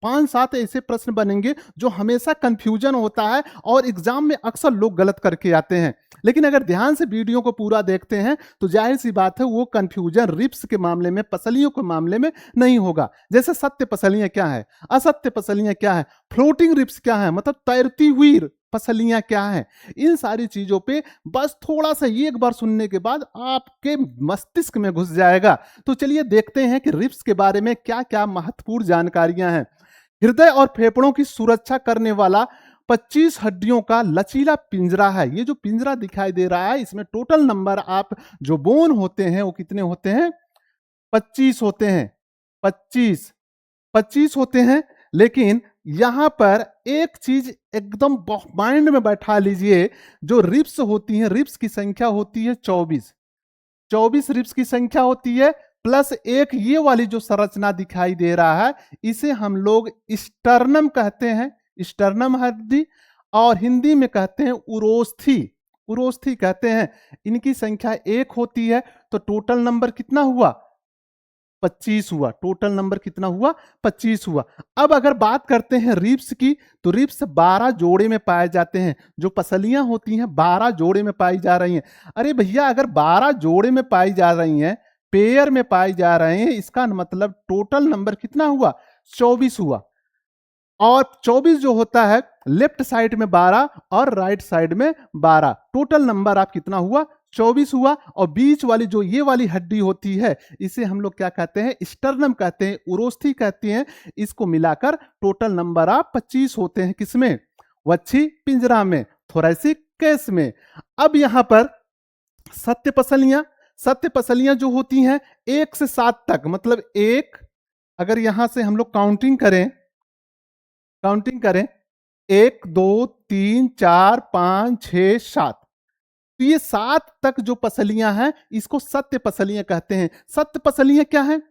5-7 ऐसे प्रश्न बनेंगे जो हमेशा कंफ्यूजन होता है और एग्जाम में अक्सर लोग गलत करके आते हैं। लेकिन अगर ध्यान से वीडियो को पूरा देखते हैं तो जाहिर सी बात है वो कंफ्यूजन रिब्स के मामले में, पसलियों के मामले में नहीं होगा। जैसे सत्य पसलियां क्या है, असत्य पसलियां क्या है, फ्लोटिंग रिब्स क्या है, मतलब तैरती हुई पसलियां क्या हैं। इन सारी चीजों पे बस थोड़ा सा एक बार सुनने के बाद आपके मस्तिष्क में घुस जाएगा। तो चलिए देखते हैं कि रिब्स के बारे में क्या क्या महत्वपूर्ण जानकारियां हैं। हृदय और फेफड़ों की सुरक्षा करने वाला 25 हड्डियों का लचीला पिंजरा है। ये जो पिंजरा दिखाई दे रहा है, इसमें टोटल नंबर आप जो बोन होते हैं वो कितने होते हैं, 25 होते हैं। 25 25 होते हैं। लेकिन यहां पर एक चीज एकदम माइंड में बैठा लीजिए, जो रिब्स होती हैं, रिब्स की संख्या होती है 24। 24 रिब्स की संख्या होती है, प्लस एक ये वाली जो संरचना दिखाई दे रहा है, इसे हम लोग स्टर्नम कहते हैं, स्टर्नम हड्डी, और हिंदी में कहते हैं उरोस्थी, उरोस्थी कहते हैं। इनकी संख्या 1 होती है। तो टोटल नंबर कितना हुआ, 25 हुआ। टोटल नंबर कितना हुआ, 25 हुआ। अब अगर बात करते हैं रिब्स की, तो रिब्स 12 जोड़े में पाए जाते हैं। जो पसलियां होती हैं 12 जोड़े में पाई जा रही हैं। अरे भैया, अगर 12 जोड़े में पाई जा रही हैं, पेयर में पाई जा रहे हैं, इसका मतलब टोटल नंबर कितना हुआ, 24 हुआ। और 24 जो होता है, लेफ्ट साइड में 12 और राइट साइड में 12, टोटल नंबर आप कितना हुआ, 24 हुआ। और बीच वाली जो ये वाली हड्डी होती है, इसे हम लोग क्या कहते हैं, स्टर्नम कहते हैं, उरोस्थी कहते हैं। इसको मिलाकर टोटल नंबर आप 25 होते हैं। किसमें, वच्छी पिंजरा में, थोरैसिक केस में। अब यहां पर सत्य पसलियां, सत्य पसलियां जो होती हैं 1 से 7 तक, मतलब एक, अगर यहां से हम लोग काउंटिंग करें, काउंटिंग करें, 1 2 3 4 5 6 7, तो ये 7 तक जो पसलियां हैं, इसको सत्य पसलियां कहते हैं। सत्य पसलियां क्या है,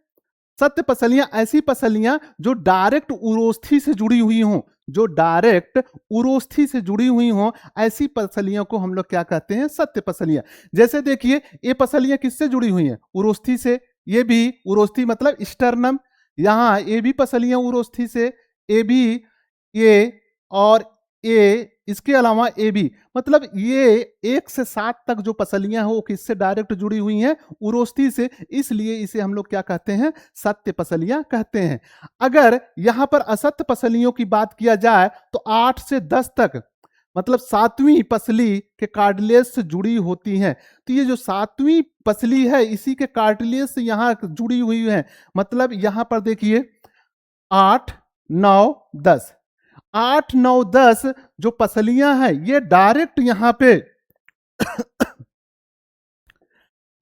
सत्य पसलियां ऐसी पसलियां जो डायरेक्ट उरोस्थी से जुड़ी हुई हों, जो डायरेक्ट उरोस्थी से जुड़ी हुई हों, ऐसी पसलियों को हम लोग क्या कहते हैं, सत्य पसलियां। जैसे देखिए, ये पसलियां किससे जुड़ी हुई हैं, उरोस्थी से। ये भी उरोस्थी मतलब स्टर्नम, यहां ये भी पसलियां उरोस्थी से, ये भी, ये और ये, इसके अलावा ए भी, मतलब ये 1 से 7 तक जो पसलियां हैं वो किससे डायरेक्ट जुड़ी हुई हैं, उरोस्थी से। इसलिए इसे हम लोग क्या कहते हैं, सत्य पसलियां कहते हैं। अगर यहां पर असत्य पसलियों की बात किया जाए, तो 8 से 10 तक, मतलब 7वीं पसली के कार्टिलेज से जुड़ी होती हैं। तो ये जो 7वीं पसली है, इसी के कार्टिलेज से यहां जुड़ी हुई है। मतलब यहां पर देखिए 8 9 10, 8 9 10 जो पसलियां हैं, ये डायरेक्ट यहां पे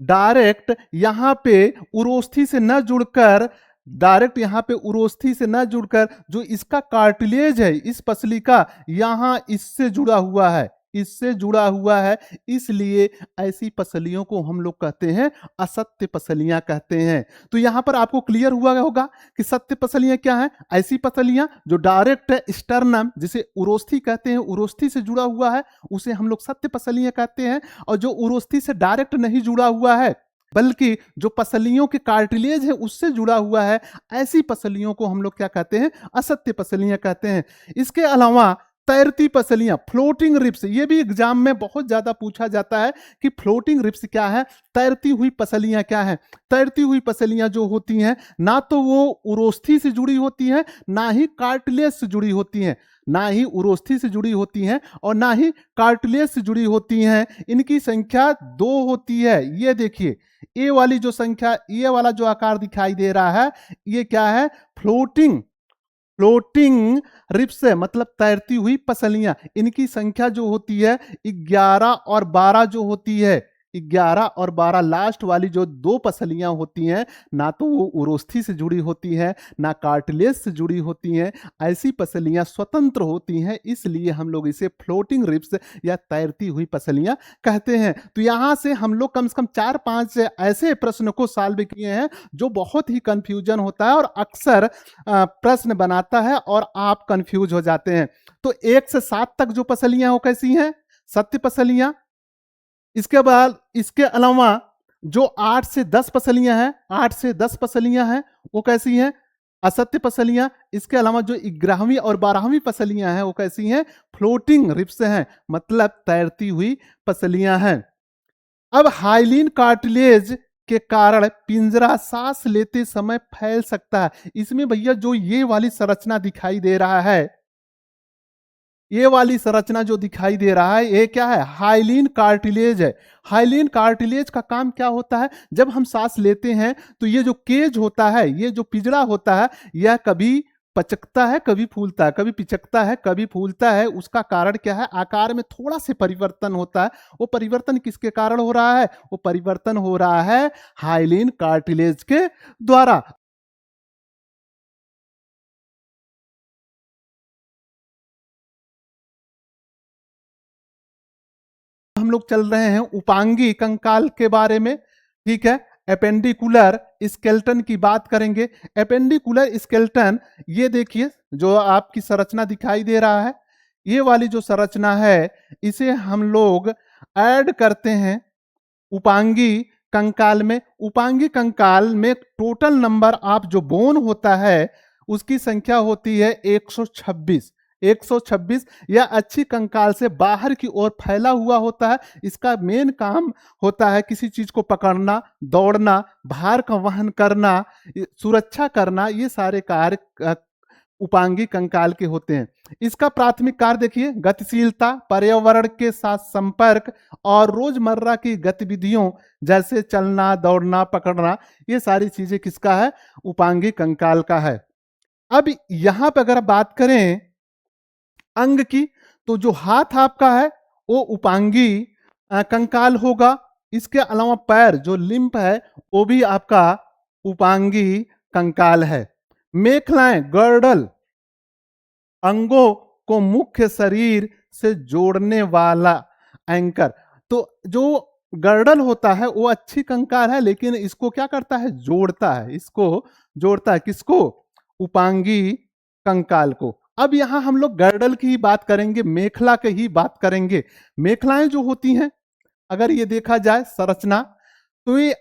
डायरेक्ट यहां पे उरोस्थी से न जुड़कर, डायरेक्ट यहां पे उरोस्थी से न जुड़कर, जो इसका कार्टिलेज है इस पसली का, यहां इससे जुड़ा हुआ है, इससे जुड़ा हुआ है। इसलिए ऐसी पसलियों को हम लोग कहते हैं असत्य पसलियां कहते हैं। तो यहां पर आपको क्लियर हुआ होगा कि सत्य पसलियां क्या है, ऐसी पसलियां जो डायरेक्ट स्टर्नम, जिसे उरोस्थी कहते हैं, उरोस्थी से जुड़ा हुआ है, उसे हम लोग सत्य पसलियां कहते हैं। और जो उरोस्थी से डायरेक्ट नहीं जुड़ा हुआ है, बल्कि जो पसलियों के कार्टिलेज है उससे जुड़ा हुआ है, ऐसी पसलियों को हम लोग क्या कहते हैं, असत्य पसलियां कहते हैं। इसके अलावा तैरती पसलियां, फ्लोटिंग रिब्स, ये भी एग्जाम में बहुत ज्यादा पूछा जाता है कि फ्लोटिंग रिब्स क्या है, तैरती हुई पसलियां क्या है। तैरती हुई पसलियां जो होती हैं, ना तो वो उरोस्थी से जुड़ी होती हैं, ना ही कार्टिलेज से जुड़ी होती हैं, ना ही उरोस्थी से जुड़ी होती हैं और ना ही कार्टिलेज से जुड़ी होती हैं। इनकी संख्या 2 होती है। ये देखिए, ये वाली जो संख्या, ये वाला जो आकार दिखाई दे रहा है, ये क्या है, फ्लोटिंग, फ्लोटिंग रिब्स है, मतलब तैरती हुई पसलियां। इनकी संख्या जो होती है 11 और 12 जो होती है, 11 और 12 लास्ट वाली जो 2 पसलियां होती हैं, ना तो वो उरोस्थी से जुड़ी होती हैं, ना कार्टिलेज से जुड़ी होती हैं। ऐसी पसलियां स्वतंत्र होती हैं, इसलिए हम लोग इसे फ्लोटिंग रिब्स या तैरती हुई पसलियां कहते हैं। तो यहां से हम लोग कम से कम 4-5 ऐसे प्रश्न को सॉल्व किए हैं जो बहुत ही कंफ्यूजन होता है और अक्सर प्रश्न बनाता है और आप कंफ्यूज हो जाते हैं। तो 1 से 7 तक जो पसलियां वो कैसी हैं, सत्य पसलियां। इसके बाद, इसके अलावा जो 8 से 10 पसलियां हैं, 8 से 10 पसलियां हैं, वो कैसी हैं, असत्य पसलियां। इसके अलावा जो 11वीं और 12वीं पसलियां हैं, वो कैसी हैं, फ्लोटिंग रिब्स हैं, मतलब तैरती हुई पसलियां हैं। अब हाइलिन कार्टिलेज के कारण पिंजरा सांस लेते समय फैल सकता है। इसमें भैया जो ये वाली संरचना दिखाई दे रहा है, ये वाली संरचना जो दिखाई दे रहा है ये क्या है? हाइलिन कार्टिलेज है। हाइलिन कार्टिलेज का काम क्या होता है? जब हम सांस लेते हैं तो ये जो केज होता है, ये जो पिंजरा होता है, यह कभी पचकता है, कभी फूलता है, कभी पिचकता है, कभी फूलता है। उसका कारण क्या है? आकार में थोड़ा से परिवर्तन होता है। वो परिवर्तन किसके कारण हो रहा है? वो परिवर्तन हो रहा है हाइलिन कार्टिलेज के द्वारा। हम लोग चल रहे हैं उपांगी कंकाल के बारे में, ठीक है। एपेंडिकुलर स्केलेटन की बात करेंगे। एपेंडिकुलर स्केलेटन, ये देखिए जो आपकी संरचना दिखाई दे रहा है, ये वाली जो संरचना है इसे हम लोग ऐड करते हैं उपांगी कंकाल में। उपांगी कंकाल में टोटल नंबर ऑफ जो बोन होता है उसकी संख्या होती है 126। 126 यह अच्छी कंकाल से बाहर की ओर फैला हुआ होता है। इसका मेन काम होता है किसी चीज को पकड़ना, दौड़ना, भार का वहन करना, सुरक्षा करना, ये सारे कार्य उपांगी कंकाल के होते हैं। इसका प्राथमिक कार्य देखिए, गतिशीलता, पर्यावरण के साथ संपर्क और रोजमर्रा की गतिविधियों जैसे चलना, दौड़ना, पकड़ना, ये सारी चीजें किसका है? उपांगी कंकाल का है। अब यहां पर अगर बात करें अंग की, तो जो हाथ आपका है वो उपांगी कंकाल होगा। इसके अलावा पैर जो लिम्फ है वो भी आपका उपांगी कंकाल है। मेखलाएं, गर्डल, अंगों को मुख्य शरीर से जोड़ने वाला एंकर। तो जो गर्डल होता है वो अच्छी कंकाल है, लेकिन इसको क्या करता है? जोड़ता है। इसको जोड़ता है किसको? उपांगी कंकाल को। अब यहां हम लोग गर्डल की ही बात करेंगे, मेखला की ही बात करेंगे। मेखलाएं जो होती हैं, अगर ये देखा जाए संरचना, तो ये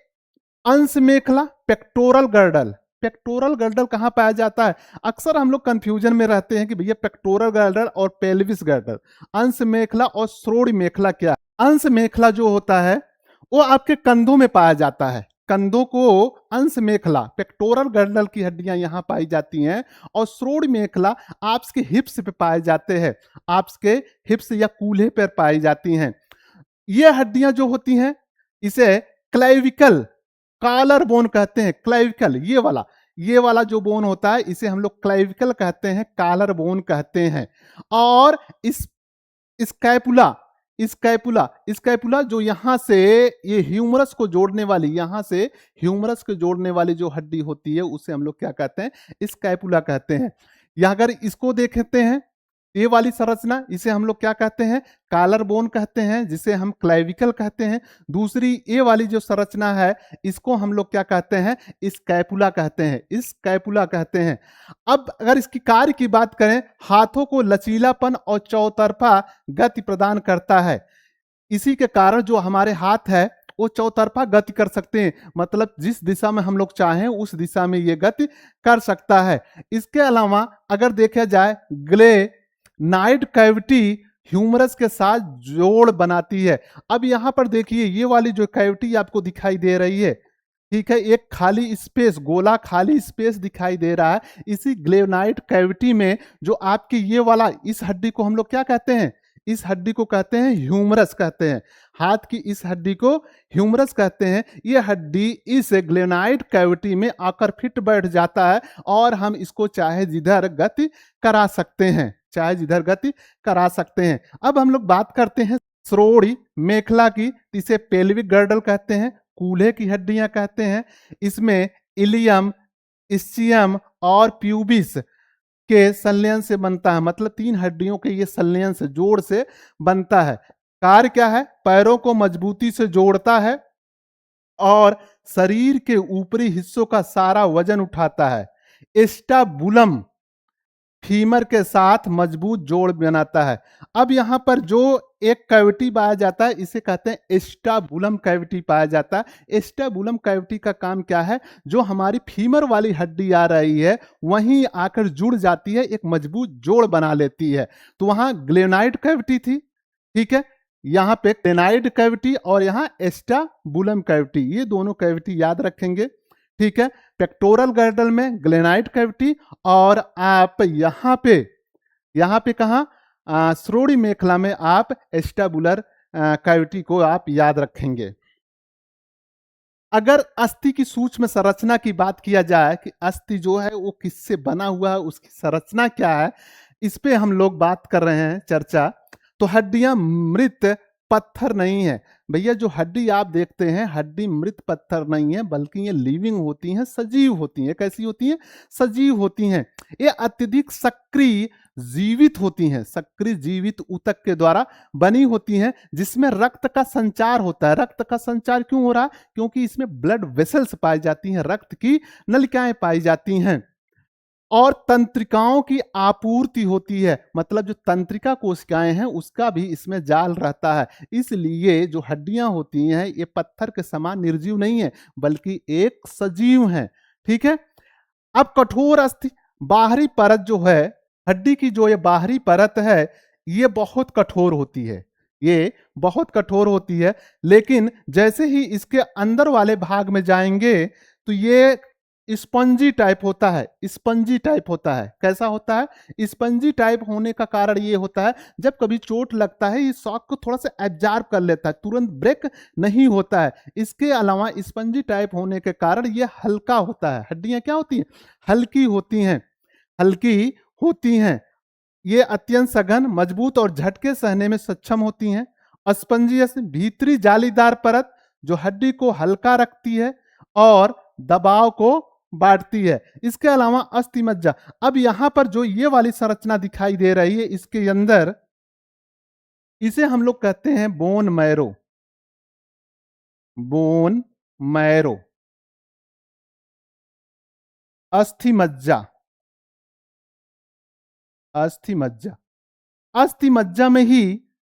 अंश मेखला, पेक्टोरल गर्डल। पेक्टोरल गर्डल कहां पाया जाता है? अक्सर हम लोग कंफ्यूजन में रहते हैं कि भैया पेक्टोरल गर्डल और पेल्विस गर्डल, अंश मेखला और श्रोणि मेखला क्या है? अंश मेखला जो होता है वो आपके कंधों में पाया जाता है। कंधों को अंश मेखला, पेक्टोरल गर्डल की हड्डियां यहां पाई जाती हैं, और श्रोणि मेखला आपस के हिप्स पे पाए जाते हैं। आपस के हिप्स या कूल्हे पर पाई जाती हैं। ये हड्डियां जो होती हैं इसे क्लेविकल, कॉलर बोन कहते हैं। क्लेविकल, ये वाला जो बोन होता है इसे हम लोग क्लेविकल कहते हैं, कॉलर बोन कहते हैं। और इस स्कैपुला, स्कैपुला जो यहां से ये ह्यूमरस को जोड़ने वाली, यहां से ह्यूमरस को जोड़ने वाली जो हड्डी होती है उसे हम लोग क्या कहते हैं? स्कैपुला कहते हैं। या अगर इसको देखते हैं, ये वाली संरचना, इसे हम लोग क्या कहते हैं? कॉलर बोन कहते हैं, जिसे हम क्लेविकल कहते हैं। दूसरी ये वाली जो संरचना है इसको हम लोग क्या कहते हैं? स्कैपुला कहते हैं, स्कैपुला कहते हैं। अब अगर इसकी कार्य की बात करें, हाथों को लचीलापन और चौतरफा गति प्रदान करता है। इसी के कारण जो हमारे हाथ है वो चौतरफा गति कर सकते हैं, मतलब जिस दिशा में हम लोग चाहें उस दिशा में ये गति कर सकता है। इसके अलावा अगर देखा जाए, ग्ले नाइट कैविटी ह्यूमरस के साथ जोड़ बनाती है। अब यहां पर देखिए ये वाली जो कैविटी आपको दिखाई दे रही है, ठीक है, एक खाली स्पेस, गोला खाली स्पेस दिखाई दे रहा है। इसी ग्लेनाइट कैविटी में जो आपकी ये वाला, इस हड्डी को हम लोग क्या कहते हैं? इस हड्डी को कहते हैं ह्यूमरस कहते हैं। हाथ की इस हड्डी को ह्यूमरस कहते हैं। ये हड्डी इस ग्लेनाइट कैविटी में आकर फिट बैठ जाता है और हम इसको चाहे जिधर गति करा सकते हैं, चाहे जिधर गति करा सकते हैं। अब हम लोग बात करते हैं श्रोणि मेखला की। इसे पेल्विक गर्डल कहते हैं, कूल्हे की हड्डियां कहते हैं। इसमें इलियम, इस्चियम और प्यूबिस के संलयन से बनता है, मतलब 3 हड्डियों के ये संलयन से, जोड़ से बनता है। कार्य क्या है? पैरों को मजबूती से जोड़ता है और शरीर के ऊपरी हिस्सों का सारा वजन उठाता है। एस्टाबुलम फीमर के साथ मजबूत जोड़ बनाता है। अब यहां पर जो एक कैविटी पाया जाता है इसे कहते हैं एस्टाबुलम कैविटी पाया जाता है। एस्टाबुलम कैविटी का काम क्या है? जो हमारी फीमर वाली हड्डी आ रही है वहीं आकर जुड़ जाती है, एक मजबूत जोड़ बना लेती है। तो वहां ग्लेनाइड कैविटी थी, ठीक है, यहाँ पे ग्लेनाइड कैविटी और यहाँ एस्टाबुलम कैविटी, ये दोनों कैविटी याद रखेंगे, ठीक है। पेक्टोरल गर्डल में ग्लेनाइड कैविटी, और आप यहाँ पे कहा श्रोणि मेखला में आप एस्टाबुलर कैविटी को आप याद रखेंगे। अगर अस्थि की सूक्ष्म संरचना की बात किया जाए कि अस्थि जो है वो किससे बना हुआ है, उसकी संरचना क्या है, इस पे हम लोग बात कर रहे हैं चर्चा। तो हड्डियां मृत पत्थर नहीं है भैया। जो हड्डी आप देखते हैं, हड्डी मृत पत्थर नहीं है, बल्कि ये लिविंग होती हैं, सजीव होती हैं। कैसी होती हैं? सजीव होती हैं। ये अत्यधिक सक्रिय जीवित होती हैं, सक्रिय जीवित ऊतक के द्वारा बनी होती हैं, जिसमें रक्त का संचार होता है। रक्त का संचार क्यों हो रहा है? क्योंकि इसमें ब्लड वेसल्स पाई जाती हैं, रक्त की नलिकाएं पाई जाती हैं, और तंत्रिकाओं की आपूर्ति होती है। मतलब जो तंत्रिका कोशिकाएं हैं उसका भी इसमें जाल रहता है। इसलिए जो हड्डियां होती हैं ये पत्थर के समान निर्जीव नहीं है, बल्कि एक सजीव है। ठीक है। अब कठोर अस्थि बाहरी परत जो है, हड्डी की जो ये बाहरी परत है, ये बहुत कठोर होती है। ये बहुत कठोर होती है, लेकिन जैसे ही इसके अंदर वाले भाग में जाएंगे तो ये स्पंजी टाइप होता है। स्पंजी टाइप होता है। कैसा होता है? स्पंजी टाइप होने का कारण ये होता है, जब कभी चोट लगता है ये शॉक को थोड़ा सा एब्जॉर्ब कर लेता है, तुरंत ब्रेक नहीं होता है। इसके अलावा स्पंजी टाइप होने के कारण ये हल्का होता है। हड्डियां क्या होती हैं? हल्की होती हैं। हल्की होती हैं। ये अत्यंत सघन, मजबूत और झटके सहने में सक्षम होती हैं। स्पंजियस भीतरी जालीदार परत जो हड्डी को हल्का रखती है और दबाव को बांटती है। इसके अलावा अस्थिमज्जा। अब यहां पर जो ये वाली संरचना दिखाई दे रही है, इसके अंदर इसे हम लोग कहते हैं बोन मैरो। बोन मैरो, अस्थिमज्जा। अस्थिमज्जा, अस्थिमज्जा में ही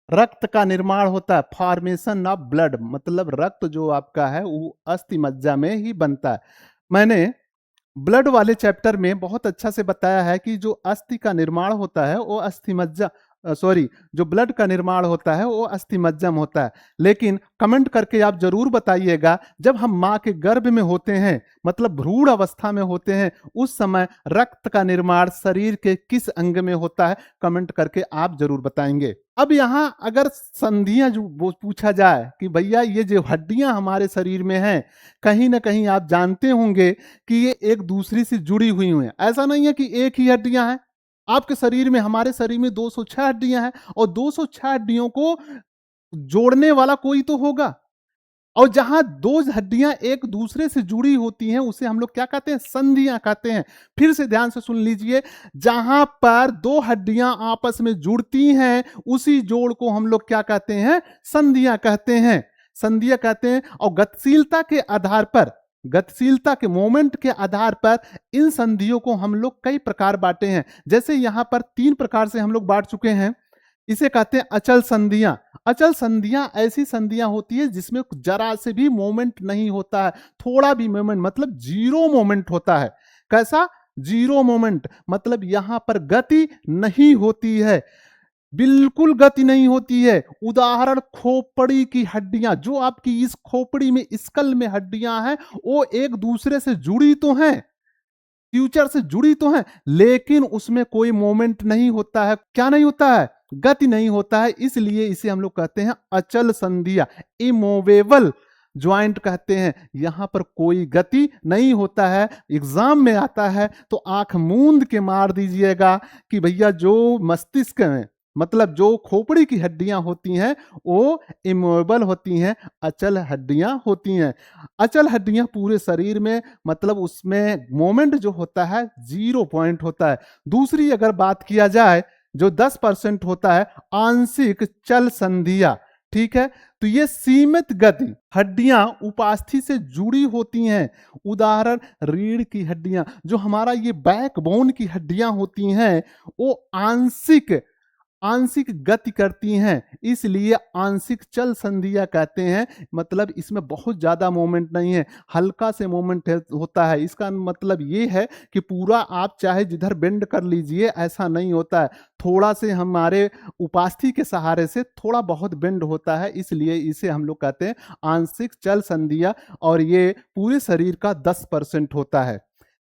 रक्त का निर्माण होता है। फॉर्मेशन ऑफ ब्लड, मतलब रक्त जो आपका है वो अस्थिमज्जा में ही बनता है। मैंने ब्लड वाले चैप्टर में बहुत अच्छा से बताया है कि जो अस्थि का निर्माण होता है वो अस्थिमज्जा, सॉरी, जो ब्लड का निर्माण होता है वो अस्थिमज्जम होता है। लेकिन कमेंट करके आप जरूर बताइएगा, जब हम माँ के गर्भ में होते हैं, मतलब भ्रूण अवस्था में होते हैं, उस समय रक्त का निर्माण शरीर के किस अंग में होता है? कमेंट करके आप जरूर बताएंगे। अब यहां अगर संधियां जो पूछा जाए कि भैया ये जो हड्डियां हमारे शरीर में हैं, कहीं ना कहीं आप जानते होंगे कि ये एक दूसरी से जुड़ी हुई हैं। ऐसा नहीं है कि एक ही हड्डियां हैं। आपके शरीर में, हमारे शरीर में 206 हड्डियां हैं, और 206 हड्डियों को जोड़ने वाला कोई तो होगा। और जहां दो हड्डियां एक दूसरे से जुड़ी होती हैं उसे हम लोग क्या कहते हैं? संधियां कहते हैं। फिर से ध्यान से सुन लीजिए, जहां पर दो हड्डियां आपस में जुड़ती हैं उसी जोड़ को हम लोग क्या कहते हैं? संधियां कहते हैं। संधियां कहते हैं। और गतिशीलता के आधार पर, गतिशीलता के मोमेंट के आधार पर इन संधियों को हम लोग कई प्रकार बांटे हैं। जैसे यहां पर 3 प्रकार से हम लोग बांट चुके हैं। इसे कहते हैं अचल संधियां। अचल संधियां ऐसी संधियां होती है जिसमें जरा से भी मोमेंट नहीं होता है, थोड़ा भी मोमेंट, मतलब जीरो मोमेंट होता है। कैसा? जीरो मोमेंट, मतलब यहां पर गति नहीं होती है, बिल्कुल गति नहीं होती है। उदाहरण, खोपड़ी की हड्डियां, जो आपकी इस खोपड़ी में, स्कल में हड्डियां हैं, वो एक दूसरे से जुड़ी तो हैं, फ्यूचर से जुड़ी तो हैं, लेकिन उसमें कोई मोमेंट नहीं होता है। क्या नहीं होता है? गति नहीं होता है। इसलिए इसे हम लोग कहते हैं अचल संधियां, इमूवेबल ज्वाइंट कहते हैं। यहां पर कोई गति नहीं होता है। एग्जाम में आता है तो आंख मूंद के मार दीजिएगा कि भैया जो मस्तिष्क में, मतलब जो खोपड़ी की हड्डियां होती हैं वो इमूवेबल होती हैं, अचल हड्डियां होती हैं। अचल हड्डियां पूरे शरीर में, मतलब उसमें मोमेंट जो होता है 0 पॉइंट होता है। दूसरी अगर बात किया जाए, जो 10% होता है आंशिक चल संधियां। ठीक है। तो ये सीमित गति हड्डियां उपास्थि से जुड़ी होती हैं। उदाहरण, रीढ़ की हड्डियां, जो हमारा ये बैकबोन की हड्डियां होती हैं, वो आंशिक आंशिक गति करती हैं, इसलिए आंशिक चल संधियां कहते हैं। मतलब इसमें बहुत ज्यादा मोमेंट नहीं है, हल्का से मोमेंट होता है। इसका मतलब ये है कि पूरा आप चाहे जिधर बेंड कर लीजिए, ऐसा नहीं होता है। थोड़ा से हमारे उपास्थि के सहारे से थोड़ा बहुत बेंड होता है, इसलिए इसे हम लोग कहते हैं आंशिक चल संधियां, और ये पूरे शरीर का 10% होता है।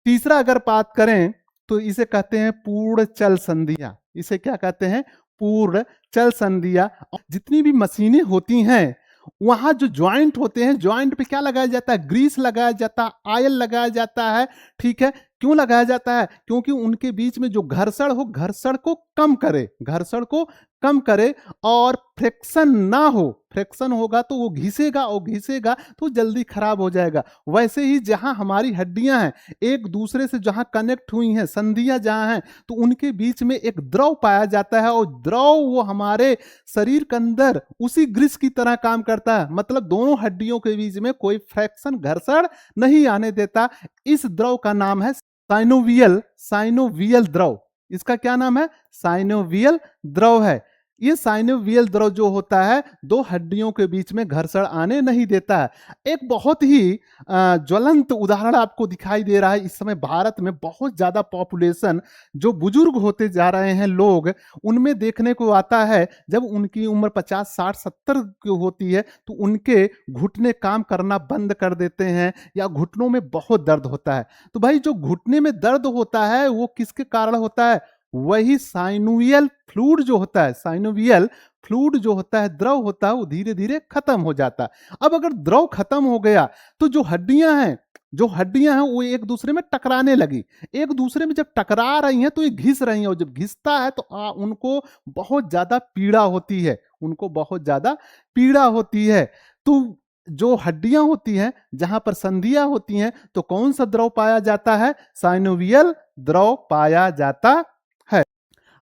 तीसरा अगर बात करें तो इसे कहते हैं पूर्ण चल संधियां। इसे क्या कहते हैं? पूर्ण चल संधियां। जितनी भी मशीनें होती हैं वहां जो ज्वाइंट होते हैं, ज्वाइंट पे क्या लगाया जाता है? ग्रीस लगाया जाता है, ऑयल लगाया जाता है। ठीक है, क्यों लगाया जाता है? क्योंकि उनके बीच में जो घर्षण हो, घर्षण को कम करे, घर्षण को कम करे और फ्रिक्शन ना हो। फ्रिक्शन होगा तो वो घिसेगा, और घिसेगा तो जल्दी खराब हो जाएगा। वैसे ही जहां हमारी हड्डियां हैं एक दूसरे से जहां कनेक्ट हुई हैं, संधियां जहां हैं, तो उनके बीच में एक द्रव पाया जाता है, और द्रव वो हमारे शरीर के अंदर उसी ग्रिस की तरह काम करता है। मतलब दोनों हड्डियों के बीच में कोई फ्रैक्शन, घर्षण नहीं आने देता। इस द्रव का नाम है साइनोवियल, साइनोवियल द्रव। इसका क्या नाम है? साइनोवियल द्रव है। ये साइनोवियल द्रव जो होता है दो हड्डियों के बीच में घर्षण आने नहीं देता है। एक बहुत ही ज्वलंत उदाहरण आपको दिखाई दे रहा है। इस समय भारत में बहुत ज्यादा पॉपुलेशन, जो बुजुर्ग होते जा रहे हैं लोग, उनमें देखने को आता है जब उनकी उम्र 50, 60, 70 की होती है तो उनके घुटने काम करना बंद कर देते हैं, या घुटनों में बहुत दर्द होता है। तो भाई जो घुटने में दर्द होता है वो किसके कारण होता है? वही साइनोवियल फ्लूइड जो होता है, साइनोवियल फ्लूइड जो होता है, द्रव होता है, वो धीरे धीरे खत्म हो जाता है। अब अगर द्रव खत्म हो गया तो जो हड्डियां हैं, जो हड्डियां हैं वो एक दूसरे में टकराने लगी। एक दूसरे में जब टकरा रही हैं तो ये घिस रही हैं, और जब घिसता है तो उनको बहुत ज्यादा पीड़ा होती है, उनको बहुत ज्यादा पीड़ा होती है। तो जो हड्डियां होती हैं जहां पर संधियां होती हैं तो कौन सा द्रव पाया जाता है? साइनोवियल द्रव पाया जाता है।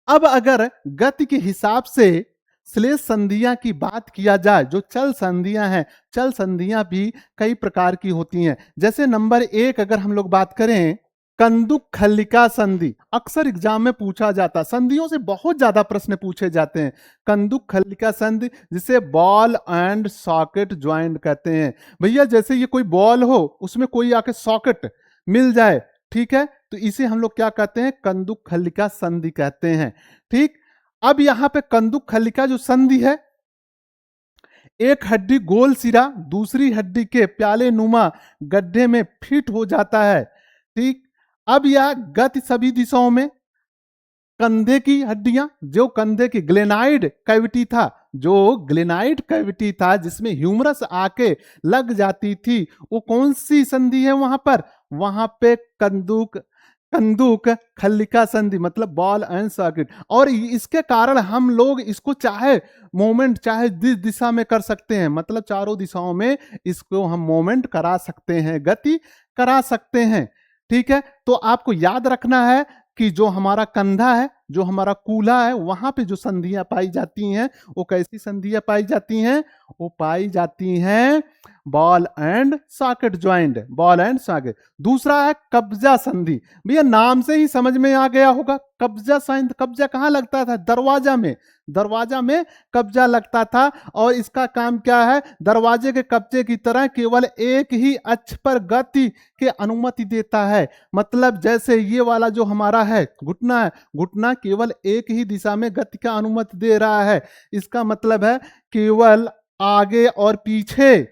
अब अगर गति के हिसाब से श्लेष संधियां की बात किया जाए, जो चल संधियां हैं, चल संधियां भी कई प्रकार की होती हैं। जैसे नंबर 1 अगर हम लोग बात करें, कंदुक खल्लिका संधि, अक्सर एग्जाम में पूछा जाता है, संधियों से बहुत ज्यादा प्रश्न पूछे जाते हैं। कंदुक खल्लिका संधि, जिसे बॉल एंड सॉकेट ज्वाइंट कहते हैं। भैया जैसे ये कोई बॉल हो, उसमें कोई आके सॉकेट मिल जाए, ठीक है, तो इसे हम लोग क्या कहते हैं? कंदुक खल्लिका संधि कहते हैं। ठीक, अब यहां पे कंदुक खल्लिका जो संधि है, एक हड्डी गोल सिरा दूसरी हड्डी के प्याले नुमा गड्ढे में फिट हो जाता है। ठीक, अब यह गति सभी दिशाओं में, कंधे की हड्डियां, जो कंधे की ग्लेनाइड कैविटी था, जो ग्लेनाइड कैविटी था जिसमें ह्यूमरस आके लग जाती थी, वो कौन सी संधि है वहां पर? वहां पे कंदुक, कंदुक खल्लिका संधि, मतलब बॉल एंड सॉकेट। और इसके कारण हम लोग इसको चाहे मूवमेंट चाहे जिस दिशा में कर सकते हैं, मतलब चारों दिशाओं में इसको हम मूवमेंट करा सकते हैं, गति करा सकते हैं। ठीक है, तो आपको याद रखना है कि जो हमारा कंधा है, जो हमारा कूल्हा है, वहां पे जो संधियां पाई जाती हैं वो कैसी संधियां पाई जाती हैं? वो पाई जाती हैं ball and socket joint, ball and socket. दूसरा है कब्जा संधि। भैया नाम से ही समझ में आ गया होगा, कब्जा संधि। कब्जा कहां लगता था? दरवाजा में, दरवाजा में कब्जा लगता था। और इसका काम क्या है? दरवाजे के कब्जे की तरह केवल एक ही अक्ष पर गति की अनुमति देता है। मतलब जैसे ये वाला जो हमारा है घुटना है, घुटना केवल एक ही दिशा में गति का अनुमति दे रहा है। इसका मतलब है केवल आगे और पीछे।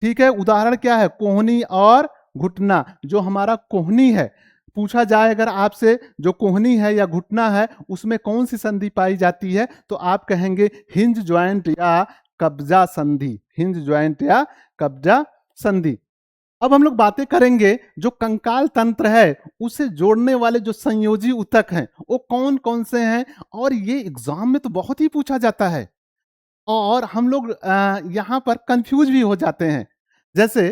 ठीक है, उदाहरण क्या है? कोहनी और घुटना। जो हमारा कोहनी है, पूछा जाए अगर आपसे जो कोहनी है या घुटना है उसमें कौन सी संधि पाई जाती है, तो आप कहेंगे हिंज ज्वाइंट या कब्जा संधि, हिंज ज्वाइंट या कब्जा संधि। अब हम लोग बातें करेंगे जो कंकाल तंत्र है उसे जोड़ने वाले जो संयोजी ऊतक हैं वो कौन कौन से हैं, और ये एग्जाम में तो बहुत ही पूछा जाता है और हम लोग यहाँ पर कंफ्यूज भी हो जाते हैं। जैसे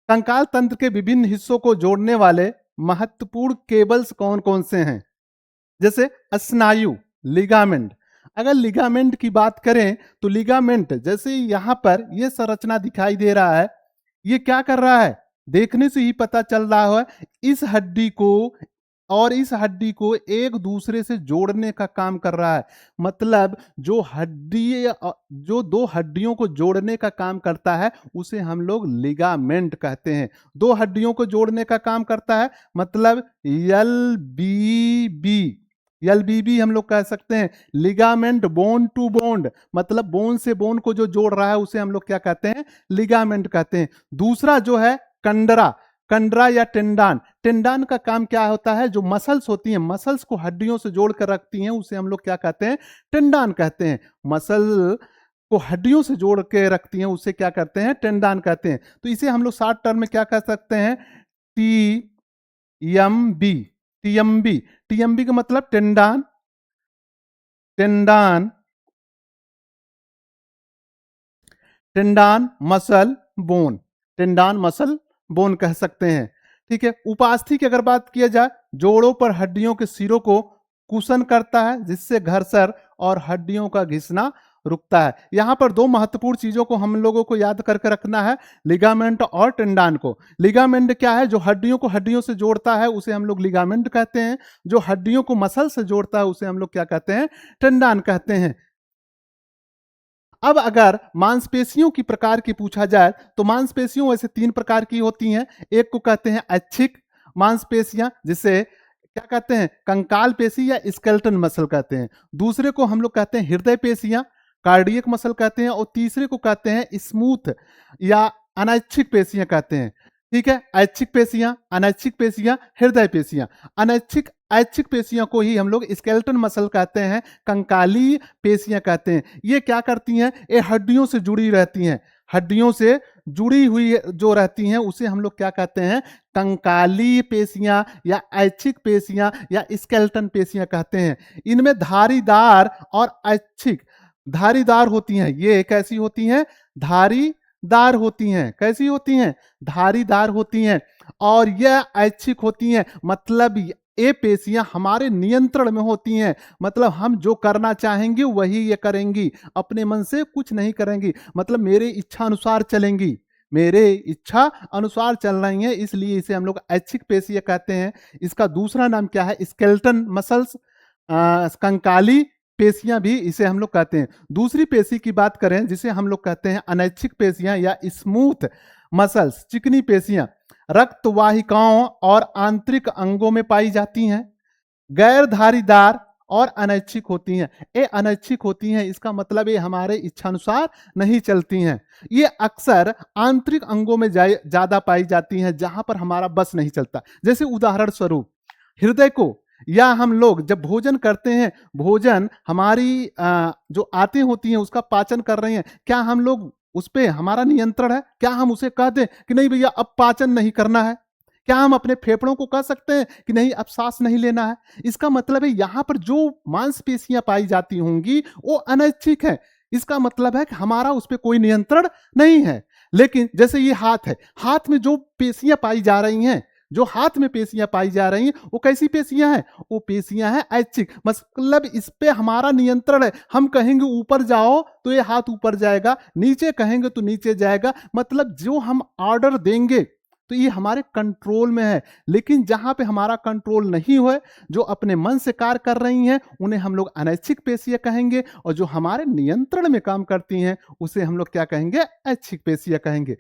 कंकाल तंत्र के विभिन्न हिस्सों को जोड़ने वाले महत्वपूर्ण केबल्स कौन कौन से हैं? जैसे स्नायु, लिगामेंट। अगर लिगामेंट की बात करें तो लिगामेंट, जैसे यहाँ पर ये संरचना दिखाई दे रहा है, ये क्या कर रहा है? देखने से ही पता चल रहा है, इस हड्डी को और इस हड्डी को एक दूसरे से जोड़ने का काम कर रहा है। मतलब जो हड्डी, जो दो हड्डियों को जोड़ने का काम करता है उसे हम लोग लिगामेंट कहते हैं। दो हड्डियों को जोड़ने का काम करता है, मतलब एलबीबी हम लोग कह सकते हैं। लिगामेंट बोन टू बोन, मतलब बोन से बोन को जो जोड़ रहा है उसे हम लोग क्या कहते हैं? लिगामेंट कहते हैं। दूसरा जो है कंडरा, कंडरा या टेंडान। टेंडान का काम क्या होता है, जो मसल्स होती हैं, मसल्स को हड्डियों से जोड़ कर रखती हैं, उसे हम लोग क्या कहते हैं, टेंडान कहते हैं। मसल को हड्डियों से जोड़ के रखती हैं, उसे क्या कहते हैं, टेंडान कहते हैं। तो इसे हम लोग शॉर्ट टर्म में क्या कह सकते हैं, टीएमबी। टीएमबी, टीएमबी का मतलब टेंडान, टेंडान, टेंडान मसल बोन, टेंडान मसल बोन कह सकते हैं। ठीक है। उपास्थि की अगर बात किया जाए, जोड़ों पर हड्डियों के सिरों को कुशन करता है, जिससे घर्षण और हड्डियों का घिसना रुकता है। यहां पर दो महत्वपूर्ण चीजों को हम लोगों को याद करके रखना है, लिगामेंट और टेंडान को। लिगामेंट क्या है, जो हड्डियों को हड्डियों से जोड़ता है, उसे हम लोग लिगामेंट कहते हैं। जो हड्डियों को मसल से जोड़ता है, उसे हम लोग क्या कहते हैं, टेंडान कहते हैं। अब अगर मांसपेशियों की प्रकार की पूछा जाए, तो मांसपेशियों वैसे 3 प्रकार की होती हैं। एक को कहते हैं ऐच्छिक मांसपेशियां, जिसे क्या कहते हैं, कंकाल पेशी या स्केलेटन मसल कहते हैं। दूसरे को हम लोग कहते हैं हृदय पेशियां, कार्डियक मसल कहते हैं। और तीसरे को कहते हैं स्मूथ या अनैच्छिक पेशियां कहते हैं। ठीक है। ऐच्छिक पेशियां, अनैच्छिक पेशियां, हृदय पेशियां। अनैच्छिक ऐच्छिक पेशियों को ही हम लोग स्केलेटन मसल कहते हैं, कंकाली पेशियां कहते हैं। ये क्या करती हैं, ये हड्डियों से जुड़ी रहती हैं। हड्डियों से जुड़ी हुई जो रहती हैं, उसे हम लोग क्या कहते हैं, कंकाली पेशियां या ऐच्छिक पेशियां या स्केलेटन पेशियां कहते हैं। इनमें धारीदार और ऐच्छिक, धारीदार होती हैं। ये कैसी होती हैं, धारीदार होती हैं। कैसी होती हैं, धारीदार होती हैं। और यह ऐच्छिक होती हैं, मतलब ये पेशियां हमारे नियंत्रण में होती हैं। मतलब हम जो करना चाहेंगे वही ये करेंगी, अपने मन से कुछ नहीं करेंगी। मतलब मेरे इच्छा अनुसार चलेंगी, मेरे इच्छा अनुसार चल रही हैं, इसलिए इसे हम लोग ऐच्छिक पेशियां कहते हैं। इसका दूसरा नाम क्या है, स्केलेटन मसल्स, कंकाली पेशियां भी इसे हम लोग कहते हैं। दूसरी पेशी की बात करें, जिसे हम लोग कहते हैं अनैच्छिक पेशियां या स्मूथ मसल्स, चिकनी पेशियां, रक्त वाहिकाओं और आंतरिक अंगों में पाई जाती हैं, गैर धारीदार और अनैच्छिक होती हैं। ये अनैच्छिक होती हैं, इसका मतलब ये हमारे इच्छानुसार नहीं चलती हैं। ये अक्सर आंतरिक अंगों में ज्यादा पाई जाती हैं, जहां पर हमारा बस नहीं चलता। जैसे उदाहरण स्वरूप हृदय को, या हम लोग जब भोजन करते हैं, भोजन हमारी जो आते होती हैं उसका पाचन कर रहे हैं, क्या हम लोग उस पर हमारा नियंत्रण है? क्या हम उसे कह दें कि नहीं भैया अब पाचन नहीं करना है? क्या हम अपने फेफड़ों को कह सकते हैं कि नहीं अब सांस नहीं लेना है? इसका मतलब है यहां पर जो मांसपेशियां पाई जाती होंगी वो अनैच्छिक है। इसका मतलब है कि हमारा उस पर कोई नियंत्रण नहीं है। लेकिन जैसे ये हाथ है, हाथ में जो पेशियां पाई जा रही हैं, जो हाथ में पेशियां पाई जा रही हैं, वो कैसी पेशियां हैं? वो पेशियां हैं ऐच्छिक। मतलब इस पे हमारा नियंत्रण है। हम कहेंगे ऊपर जाओ तो ये हाथ ऊपर जाएगा, नीचे कहेंगे तो नीचे जाएगा। मतलब जो हम ऑर्डर देंगे तो ये हमारे कंट्रोल में है। लेकिन जहां पे हमारा कंट्रोल नहीं है, जो अपने मन से कार्य कर रही हैं, उन्हें हम लोग अनैच्छिक पेशियां कहेंगे। और जो हमारे नियंत्रण में काम करती हैं, उसे हम लोग क्या कहेंगे, ऐच्छिक पेशियां कहेंगे।